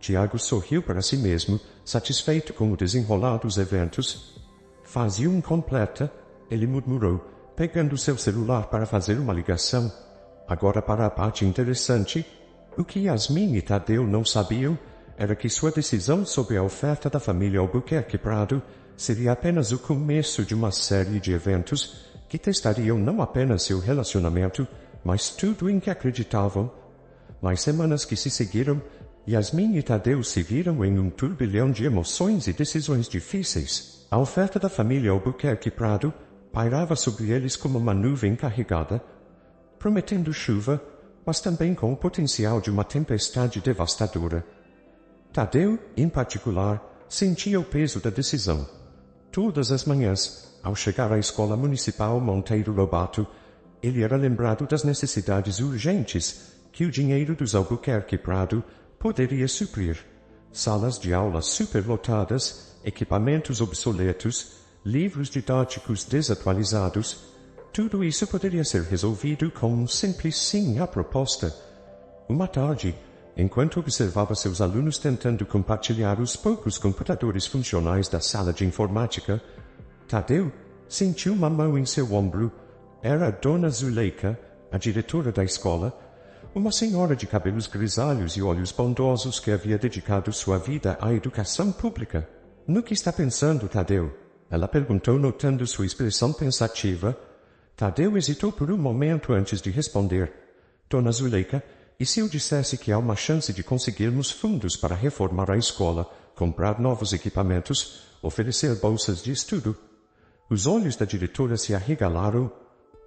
Tiago sorriu para si mesmo, satisfeito com o desenrolar dos eventos. Faziam completa, ele murmurou, pegando seu celular para fazer uma ligação. Agora para a parte interessante. O que Yasmin e Tadeu não sabiam era que sua decisão sobre a oferta da família Albuquerque Prado seria apenas o começo de uma série de eventos que testariam não apenas seu relacionamento, mas tudo em que acreditavam. Nas semanas que se seguiram, Yasmin e Tadeu se viram em um turbilhão de emoções e decisões difíceis. A oferta da família Albuquerque Prado pairava sobre eles como uma nuvem carregada, prometendo chuva, mas também com o potencial de uma tempestade devastadora. Tadeu, em particular, sentia o peso da decisão. Todas as manhãs, ao chegar à escola municipal Monteiro Lobato, ele era lembrado das necessidades urgentes que o dinheiro dos Albuquerque Prado poderia suprir. Salas de aula superlotadas, equipamentos obsoletos, livros didáticos desatualizados. Tudo isso poderia ser resolvido com um simples sim à proposta. Uma tarde, enquanto observava seus alunos tentando compartilhar os poucos computadores funcionais da sala de informática, Tadeu sentiu uma mão em seu ombro. Era a Dona Zuleika, a diretora da escola, uma senhora de cabelos grisalhos e olhos bondosos que havia dedicado sua vida à educação pública. No que está pensando, Tadeu? Ela perguntou, notando sua expressão pensativa. Tadeu hesitou por um momento antes de responder. Dona Zuleika, e se eu dissesse que há uma chance de conseguirmos fundos para reformar a escola, comprar novos equipamentos, oferecer bolsas de estudo? Os olhos da diretora se arregalaram.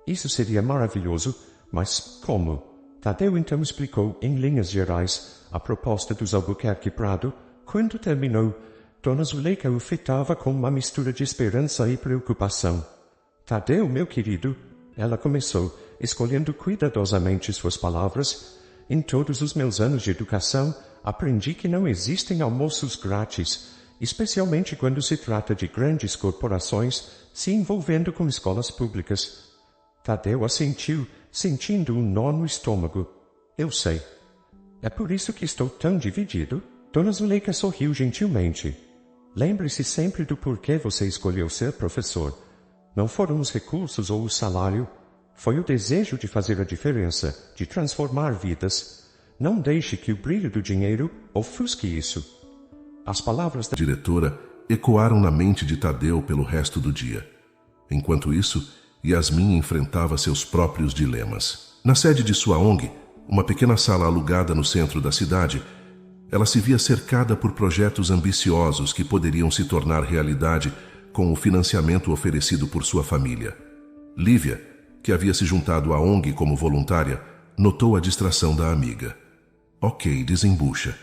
Isso seria maravilhoso, mas como? Tadeu então explicou, em linhas gerais, a proposta dos Albuquerque Prado. Quando terminou, Dona Zuleika o fitava com uma mistura de esperança e preocupação. Tadeu, meu querido, ela começou, escolhendo cuidadosamente suas palavras. Em todos os meus anos de educação, aprendi que não existem almoços grátis especialmente quando se trata de grandes corporações se envolvendo com escolas públicas. Tadeu assentiu, sentindo um nó no estômago. Eu sei. É por isso que estou tão dividido. Dona Zuleika sorriu gentilmente. Lembre-se sempre do porquê você escolheu ser professor. Não foram os recursos ou o salário. Foi o desejo de fazer a diferença, de transformar vidas. Não deixe que o brilho do dinheiro ofusque isso. As palavras da diretora ecoaram na mente de Tadeu pelo resto do dia. Enquanto isso, Yasmin enfrentava seus próprios dilemas. Na sede de sua ONG, uma pequena sala alugada no centro da cidade, ela se via cercada por projetos ambiciosos que poderiam se tornar realidade com o financiamento oferecido por sua família. Lívia, que havia se juntado à ONG como voluntária, notou a distração da amiga. Ok, desembucha.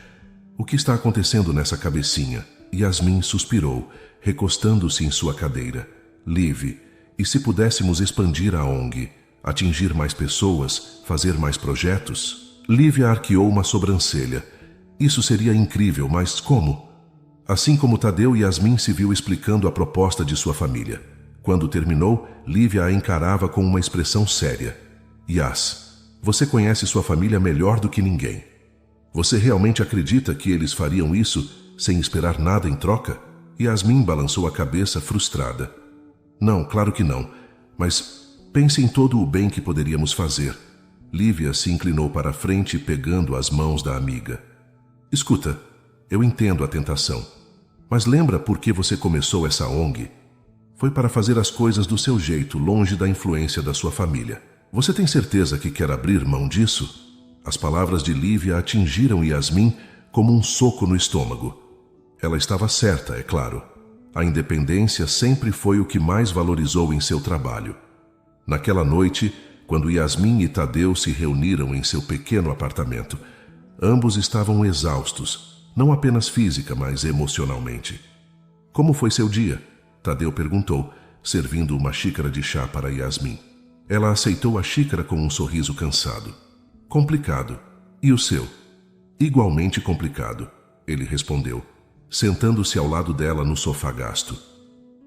O que está acontecendo nessa cabecinha? Yasmin suspirou, recostando-se em sua cadeira. Liv, e se pudéssemos expandir a ONG, atingir mais pessoas, fazer mais projetos? Lívia arqueou uma sobrancelha. Isso seria incrível, mas como? Assim como Tadeu, Yasmin se viu explicando a proposta de sua família. Quando terminou, Lívia a encarava com uma expressão séria. Yas, você conhece sua família melhor do que ninguém. Você realmente acredita que eles fariam isso sem esperar nada em troca? Yasmin balançou a cabeça frustrada. Não, claro que não. Mas pense em todo o bem que poderíamos fazer. Lívia se inclinou para a frente, pegando as mãos da amiga. Escuta, eu entendo a tentação. Mas lembra por que você começou essa ONG? Foi para fazer as coisas do seu jeito, longe da influência da sua família. Você tem certeza que quer abrir mão disso? As palavras de Lívia atingiram Yasmin como um soco no estômago. Ela estava certa, é claro. A independência sempre foi o que mais valorizou em seu trabalho. Naquela noite, quando Yasmin e Tadeu se reuniram em seu pequeno apartamento, ambos estavam exaustos, não apenas física, mas emocionalmente. Como foi seu dia? Tadeu perguntou, servindo uma xícara de chá para Yasmin. Ela aceitou a xícara com um sorriso cansado. Complicado. E o seu? Igualmente complicado, ele respondeu, sentando-se ao lado dela no sofá gasto.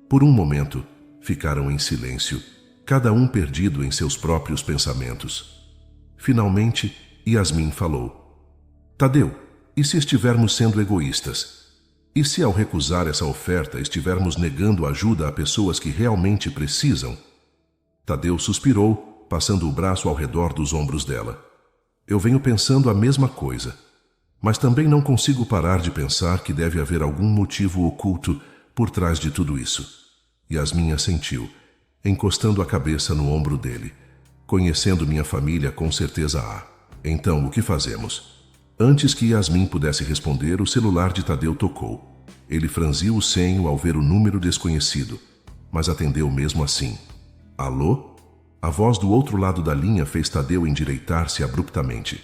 Por um momento, ficaram em silêncio, cada um perdido em seus próprios pensamentos. Finalmente, Yasmin falou. Tadeu, e se estivermos sendo egoístas? E se ao recusar essa oferta estivermos negando ajuda a pessoas que realmente precisam? Tadeu suspirou, passando o braço ao redor dos ombros dela. Eu venho pensando a mesma coisa, mas também não consigo parar de pensar que deve haver algum motivo oculto por trás de tudo isso. Yasmin assentiu, encostando a cabeça no ombro dele. Conhecendo minha família, com certeza há. Então, o que fazemos? Antes que Yasmin pudesse responder, o celular de Tadeu tocou. Ele franziu o senho ao ver o número desconhecido, mas atendeu mesmo assim. Alô? A voz do outro lado da linha fez Tadeu endireitar-se abruptamente.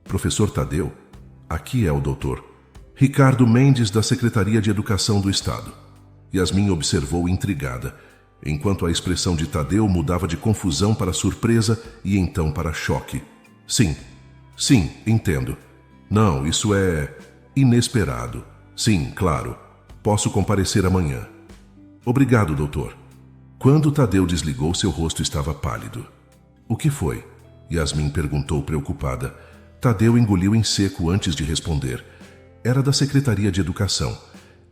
Professor Tadeu? Aqui é o doutor Ricardo Mendes, da Secretaria de Educação do Estado. Yasmin observou intrigada, enquanto a expressão de Tadeu mudava de confusão para surpresa e então para choque. Sim, entendo. Não, isso é inesperado. Sim, claro. Posso comparecer amanhã. Obrigado, doutor. Quando Tadeu desligou, seu rosto estava pálido. O que foi? Yasmin perguntou preocupada. Tadeu engoliu em seco antes de responder. Era da Secretaria de Educação.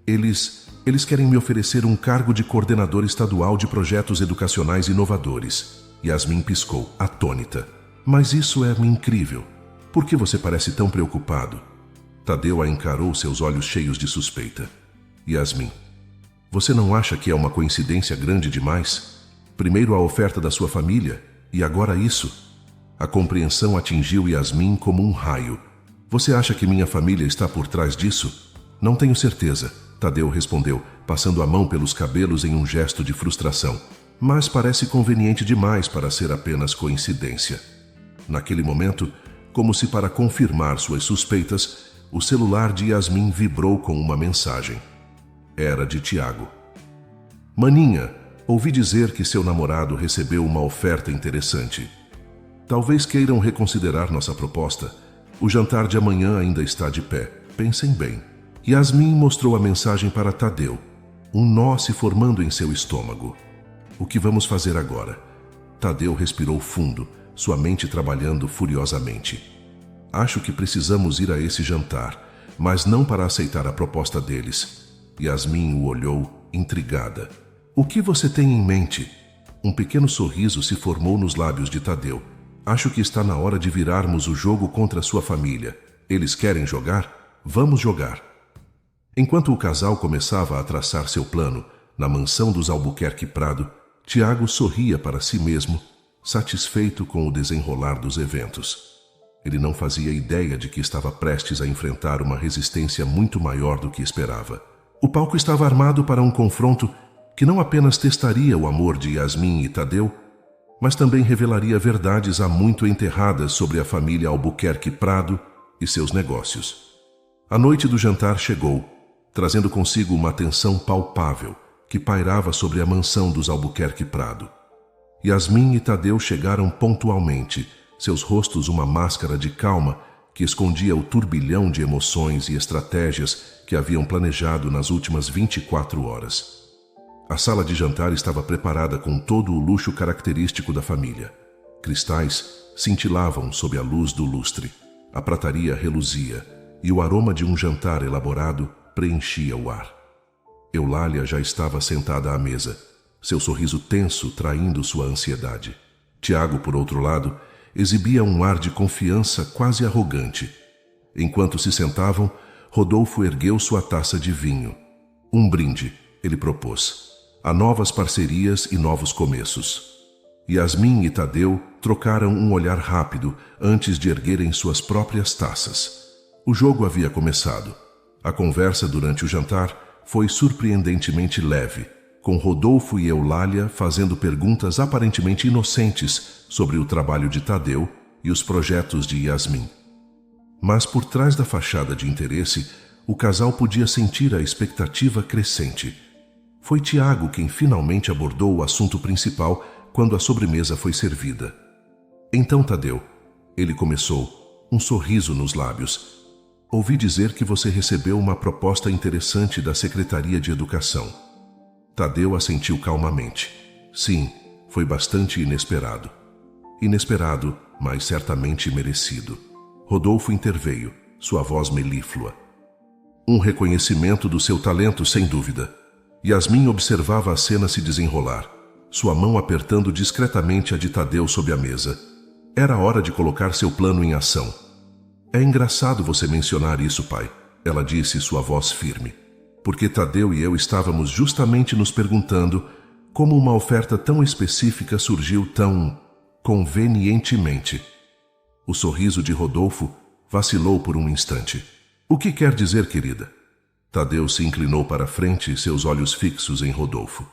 Eles querem me oferecer um cargo de coordenador estadual de projetos educacionais inovadores. Yasmin piscou, atônita. Mas isso é incrível. Por que você parece tão preocupado? Tadeu a encarou, seus olhos cheios de suspeita. Yasmin, você não acha que é uma coincidência grande demais? Primeiro a oferta da sua família e agora isso? A compreensão atingiu Yasmin como um raio. Você acha que minha família está por trás disso? Não tenho certeza, Tadeu respondeu, passando a mão pelos cabelos em um gesto de frustração. Mas parece conveniente demais para ser apenas coincidência. Naquele momento, como se para confirmar suas suspeitas, o celular de Yasmin vibrou com uma mensagem. Era de Tiago. Maninha, ouvi dizer que seu namorado recebeu uma oferta interessante. Talvez queiram reconsiderar nossa proposta. O jantar de amanhã ainda está de pé. Pensem bem. Yasmin mostrou a mensagem para Tadeu. Um nó se formando em seu estômago. O que vamos fazer agora? Tadeu respirou fundo, sua mente trabalhando furiosamente. Acho que precisamos ir a esse jantar, mas não para aceitar a proposta deles. Yasmin o olhou, intrigada. O que você tem em mente? Um pequeno sorriso se formou nos lábios de Tadeu. Acho que está na hora de virarmos o jogo contra sua família. Eles querem jogar? Vamos jogar. Enquanto o casal começava a traçar seu plano, na mansão dos Albuquerque Prado, Tiago sorria para si mesmo, satisfeito com o desenrolar dos eventos. Ele não fazia ideia de que estava prestes a enfrentar uma resistência muito maior do que esperava. O palco estava armado para um confronto que não apenas testaria o amor de Yasmin e Tadeu, mas também revelaria verdades há muito enterradas sobre a família Albuquerque Prado e seus negócios. A noite do jantar chegou, trazendo consigo uma tensão palpável que pairava sobre a mansão dos Albuquerque Prado. Yasmin e Tadeu chegaram pontualmente, seus rostos uma máscara de calma que escondia o turbilhão de emoções e estratégias que haviam planejado nas últimas 24 horas. A sala de jantar estava preparada com todo o luxo característico da família. Cristais cintilavam sob a luz do lustre, a prataria reluzia e o aroma de um jantar elaborado preenchia o ar. Eulália já estava sentada à mesa, seu sorriso tenso traindo sua ansiedade. Tiago, por outro lado, exibia um ar de confiança quase arrogante. Enquanto se sentavam, Rodolfo ergueu sua taça de vinho. Um brinde, ele propôs, a novas parcerias e novos começos. Yasmin e Tadeu trocaram um olhar rápido antes de erguerem suas próprias taças. O jogo havia começado. A conversa durante o jantar foi surpreendentemente leve, com Rodolfo e Eulália fazendo perguntas aparentemente inocentes sobre o trabalho de Tadeu e os projetos de Yasmin. Mas por trás da fachada de interesse, o casal podia sentir a expectativa crescente. Foi Tiago quem finalmente abordou o assunto principal quando a sobremesa foi servida. Então, Tadeu, ele começou, um sorriso nos lábios. Ouvi dizer que você recebeu uma proposta interessante da Secretaria de Educação. Tadeu assentiu calmamente. Sim, foi bastante inesperado. Inesperado, mas certamente merecido. Rodolfo interveio, sua voz melíflua. Um reconhecimento do seu talento, sem dúvida. Yasmin observava a cena se desenrolar, sua mão apertando discretamente a de Tadeu sob a mesa. Era hora de colocar seu plano em ação. É engraçado você mencionar isso, pai, ela disse, sua voz firme. Porque Tadeu e eu estávamos justamente nos perguntando como uma oferta tão específica surgiu tão convenientemente. O sorriso de Rodolfo vacilou por um instante. O que quer dizer, querida? Tadeu se inclinou para a frente, seus olhos fixos em Rodolfo.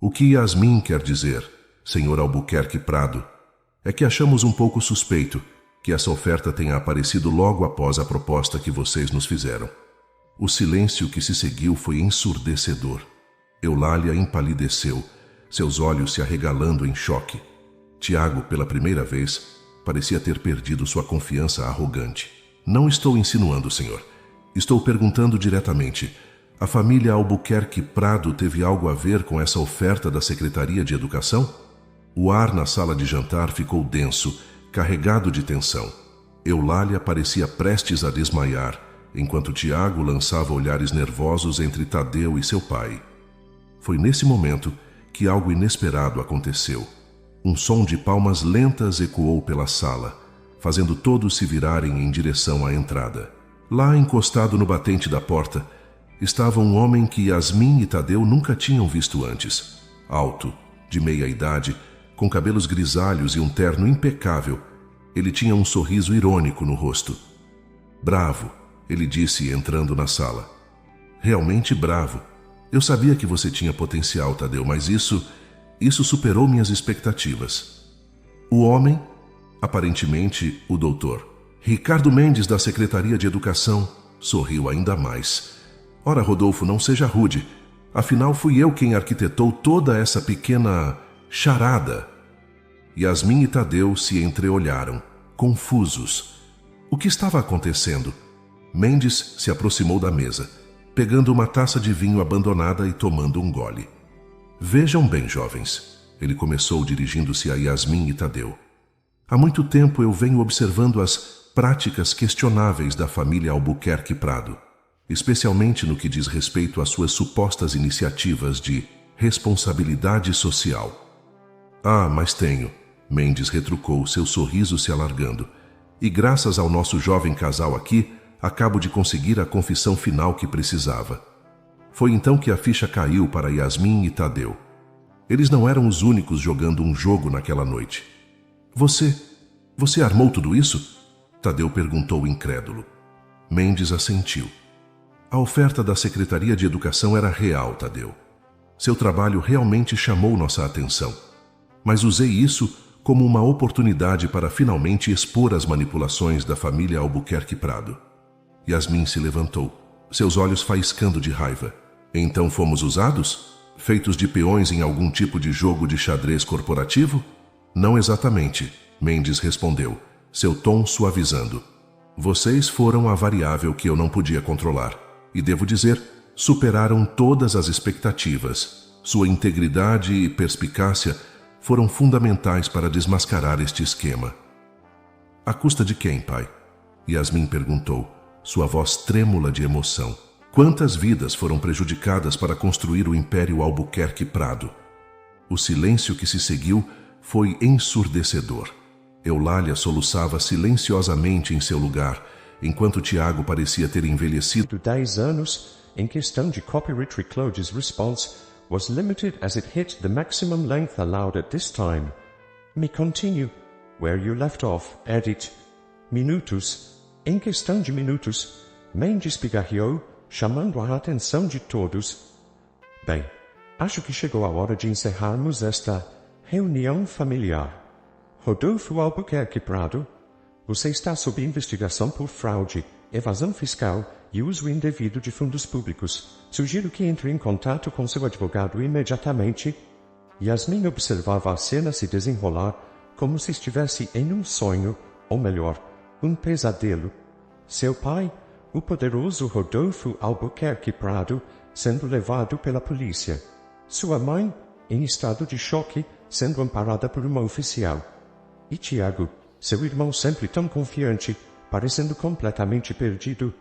O que Yasmin quer dizer, senhor Albuquerque Prado, é que achamos um pouco suspeito que essa oferta tenha aparecido logo após a proposta que vocês nos fizeram. O silêncio que se seguiu foi ensurdecedor. Eulália empalideceu, seus olhos se arregalando em choque. Tiago, pela primeira vez, parecia ter perdido sua confiança arrogante. Não estou insinuando, senhor. Estou perguntando diretamente. A família Albuquerque Prado teve algo a ver com essa oferta da Secretaria de Educação? O ar na sala de jantar ficou denso, carregado de tensão. Eulália parecia prestes a desmaiar, enquanto Tiago lançava olhares nervosos entre Tadeu e seu pai. Foi nesse momento que algo inesperado aconteceu. Um som de palmas lentas ecoou pela sala, fazendo todos se virarem em direção à entrada. Lá, encostado no batente da porta, estava um homem que Yasmin e Tadeu nunca tinham visto antes. Alto, de meia idade, com cabelos grisalhos e um terno impecável, ele tinha um sorriso irônico no rosto. Bravo, ele disse entrando na sala. Realmente bravo. Eu sabia que você tinha potencial, Tadeu, mas isso superou minhas expectativas. O homem, aparentemente o doutor Ricardo Mendes, da Secretaria de Educação, sorriu ainda mais. Ora, Rodolfo, não seja rude. Afinal, fui eu quem arquitetou toda essa pequena charada. Yasmin e Tadeu se entreolharam, confusos. O que estava acontecendo? Mendes se aproximou da mesa, pegando uma taça de vinho abandonada e tomando um gole. Vejam bem, jovens, ele começou dirigindo-se a Yasmin e Tadeu. Há muito tempo eu venho observando as práticas questionáveis da família Albuquerque Prado, especialmente no que diz respeito às suas supostas iniciativas de responsabilidade social. Ah, mas tenho, Mendes retrucou, seu sorriso se alargando. E graças ao nosso jovem casal aqui, acabo de conseguir a confissão final que precisava. Foi então que a ficha caiu para Yasmin e Tadeu. Eles não eram os únicos jogando um jogo naquela noite. Você armou tudo isso? Tadeu perguntou incrédulo. Mendes assentiu. A oferta da Secretaria de Educação era real, Tadeu. Seu trabalho realmente chamou nossa atenção. Mas usei isso como uma oportunidade para finalmente expor as manipulações da família Albuquerque Prado. Yasmin se levantou, seus olhos faiscando de raiva. Então fomos usados? Feitos de peões em algum tipo de jogo de xadrez corporativo? Não exatamente, Mendes respondeu, seu tom suavizando. Vocês foram a variável que eu não podia controlar. E devo dizer, superaram todas as expectativas. Sua integridade e perspicácia foram fundamentais para desmascarar este esquema. À custa de quem, pai? Yasmin perguntou, sua voz trêmula de emoção. Quantas vidas foram prejudicadas para construir o Império Albuquerque Prado? O silêncio que se seguiu foi ensurdecedor. Eulália soluçava silenciosamente em seu lugar, enquanto Tiago parecia ter envelhecido 10 anos em questão de copyright. Reclode's response was limited as it hit the maximum length allowed at this time. Me continue where you left off. Edit. Minutos. Em questão de minutos, Mendes pigarreou, chamando a atenção de todos. Bem, acho que chegou a hora de encerrarmos esta reunião familiar. Rodolfo Albuquerque Prado, você está sob investigação por fraude, evasão fiscal e uso indevido de fundos públicos. Sugiro que entre em contato com seu advogado imediatamente. Yasmin observava a cena se desenrolar como se estivesse em um sonho, ou melhor, um pesadelo. Seu pai, o poderoso Rodolfo Albuquerque Prado, sendo levado pela polícia. Sua mãe, em estado de choque, sendo amparada por uma oficial. E Tiago, seu irmão sempre tão confiante, parecendo completamente perdido.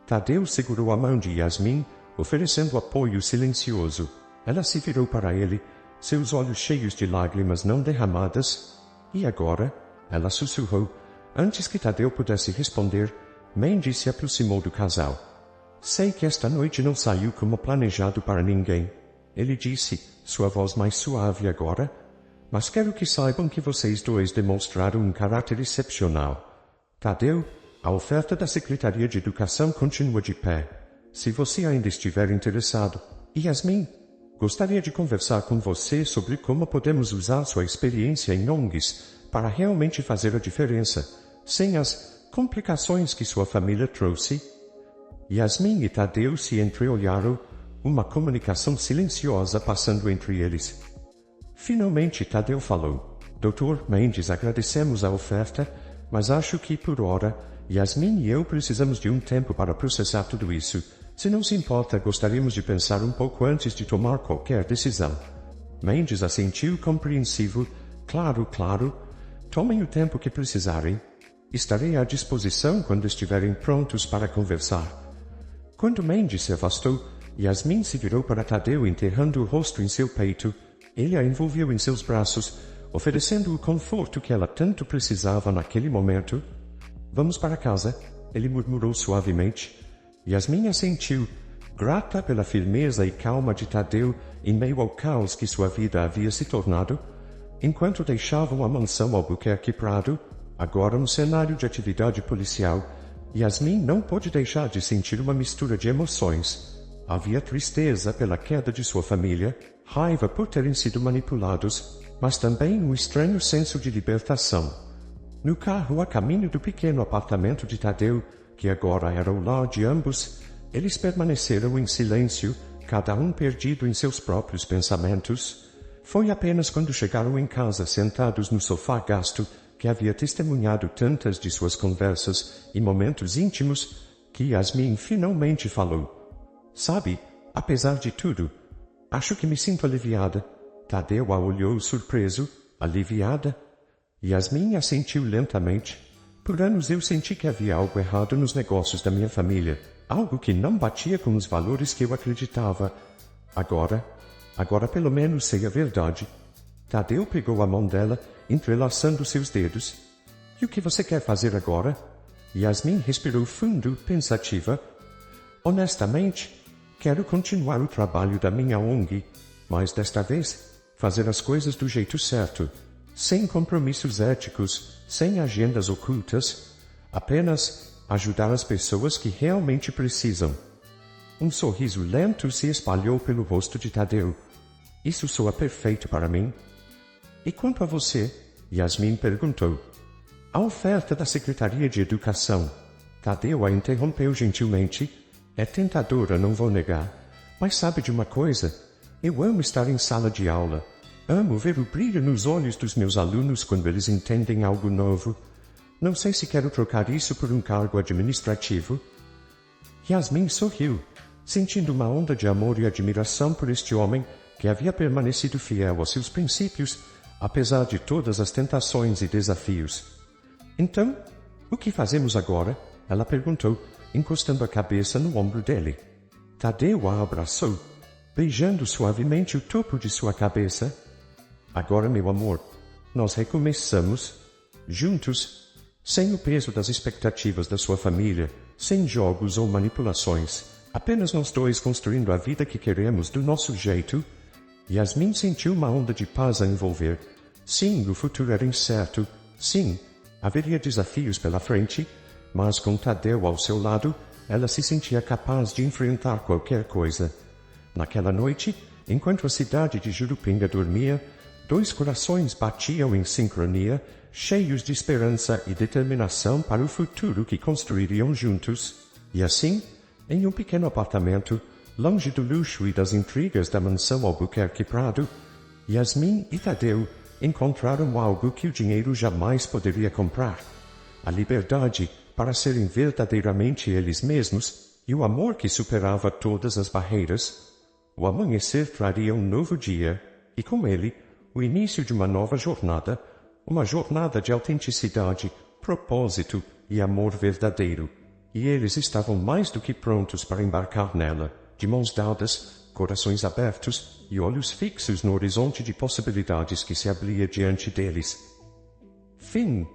Tadeu segurou a mão de Yasmin, oferecendo apoio silencioso. Ela se virou para ele, seus olhos cheios de lágrimas não derramadas. E agora? Ela sussurrou. Antes que Tadeu pudesse responder, Mendes se aproximou do casal. Sei que esta noite não saiu como planejado para ninguém. Ele disse, sua voz mais suave agora, mas quero que saibam que vocês dois demonstraram um caráter excepcional. Tadeu, a oferta da Secretaria de Educação continua de pé. Se você ainda estiver interessado. Yasmin, gostaria de conversar com você sobre como podemos usar sua experiência em ONGs para realmente fazer a diferença, sem as complicações que sua família trouxe. Yasmin e Tadeu se entreolharam, uma comunicação silenciosa passando entre eles. Finalmente Tadeu falou. Dr. Mendes, agradecemos a oferta, mas acho que por hora, Yasmin e eu precisamos de um tempo para processar tudo isso. Se não se importa, gostaríamos de pensar um pouco antes de tomar qualquer decisão. Mendes assentiu compreensivo. Claro, claro. Tomem o tempo que precisarem. Estarei à disposição quando estiverem prontos para conversar. Quando Mendes se afastou, Yasmin se virou para Tadeu enterrando o rosto em seu peito. Ele a envolveu em seus braços, oferecendo o conforto que ela tanto precisava naquele momento. Vamos para casa, ele murmurou suavemente. Yasmin assentiu, grata pela firmeza e calma de Tadeu em meio ao caos que sua vida havia se tornado. Enquanto deixavam a mansão Albuquerque Prado, agora um cenário de atividade policial, Yasmin não pôde deixar de sentir uma mistura de emoções. Havia tristeza pela queda de sua família, raiva por terem sido manipulados, mas também um estranho senso de libertação. No carro a caminho do pequeno apartamento de Tadeu, que agora era o lar de ambos, eles permaneceram em silêncio, cada um perdido em seus próprios pensamentos. Foi apenas quando chegaram em casa sentados no sofá gasto, que havia testemunhado tantas de suas conversas e momentos íntimos, que Yasmin finalmente falou. Sabe, apesar de tudo, acho que me sinto aliviada. Tadeu a olhou surpreso, aliviada. Yasmin assentiu lentamente. Por anos eu senti que havia algo errado nos negócios da minha família. Algo que não batia com os valores que eu acreditava. Agora pelo menos sei a verdade. Tadeu pegou a mão dela, entrelaçando seus dedos. E o que você quer fazer agora? Yasmin respirou fundo, pensativa. Honestamente, quero continuar o trabalho da minha ONG, mas desta vez, fazer as coisas do jeito certo, sem compromissos éticos, sem agendas ocultas, apenas ajudar as pessoas que realmente precisam. Um sorriso lento se espalhou pelo rosto de Tadeu. Isso soa perfeito para mim. E quanto a você? Yasmin perguntou. A oferta da Secretaria de Educação. Tadeu a interrompeu gentilmente. É tentadora, não vou negar. Mas sabe de uma coisa? Eu amo estar em sala de aula. Amo ver o brilho nos olhos dos meus alunos quando eles entendem algo novo. Não sei se quero trocar isso por um cargo administrativo. Yasmin sorriu, sentindo uma onda de amor e admiração por este homem que havia permanecido fiel aos seus princípios, apesar de todas as tentações e desafios. Então, o que fazemos agora? Ela perguntou, encostando a cabeça no ombro dele. Tadeu a abraçou, beijando suavemente o topo de sua cabeça. Agora, meu amor, nós recomeçamos, juntos, sem o peso das expectativas da sua família, sem jogos ou manipulações, apenas nós dois construindo a vida que queremos do nosso jeito. Yasmin sentiu uma onda de paz a envolver. Sim, o futuro era incerto. Sim, haveria desafios pela frente, mas com Tadeu ao seu lado, ela se sentia capaz de enfrentar qualquer coisa. Naquela noite, enquanto a cidade de Jurupinga dormia, dois corações batiam em sincronia, cheios de esperança e determinação para o futuro que construiriam juntos. E assim, em um pequeno apartamento, longe do luxo e das intrigas da mansão Albuquerque Prado, Yasmin e Tadeu encontraram algo que o dinheiro jamais poderia comprar: a liberdade para serem verdadeiramente eles mesmos e o amor que superava todas as barreiras. O amanhecer traria um novo dia, e com ele, o início de uma nova jornada, uma jornada de autenticidade, propósito e amor verdadeiro. E eles estavam mais do que prontos para embarcar nela, de mãos dadas, corações abertos e olhos fixos no horizonte de possibilidades que se abria diante deles. Fim.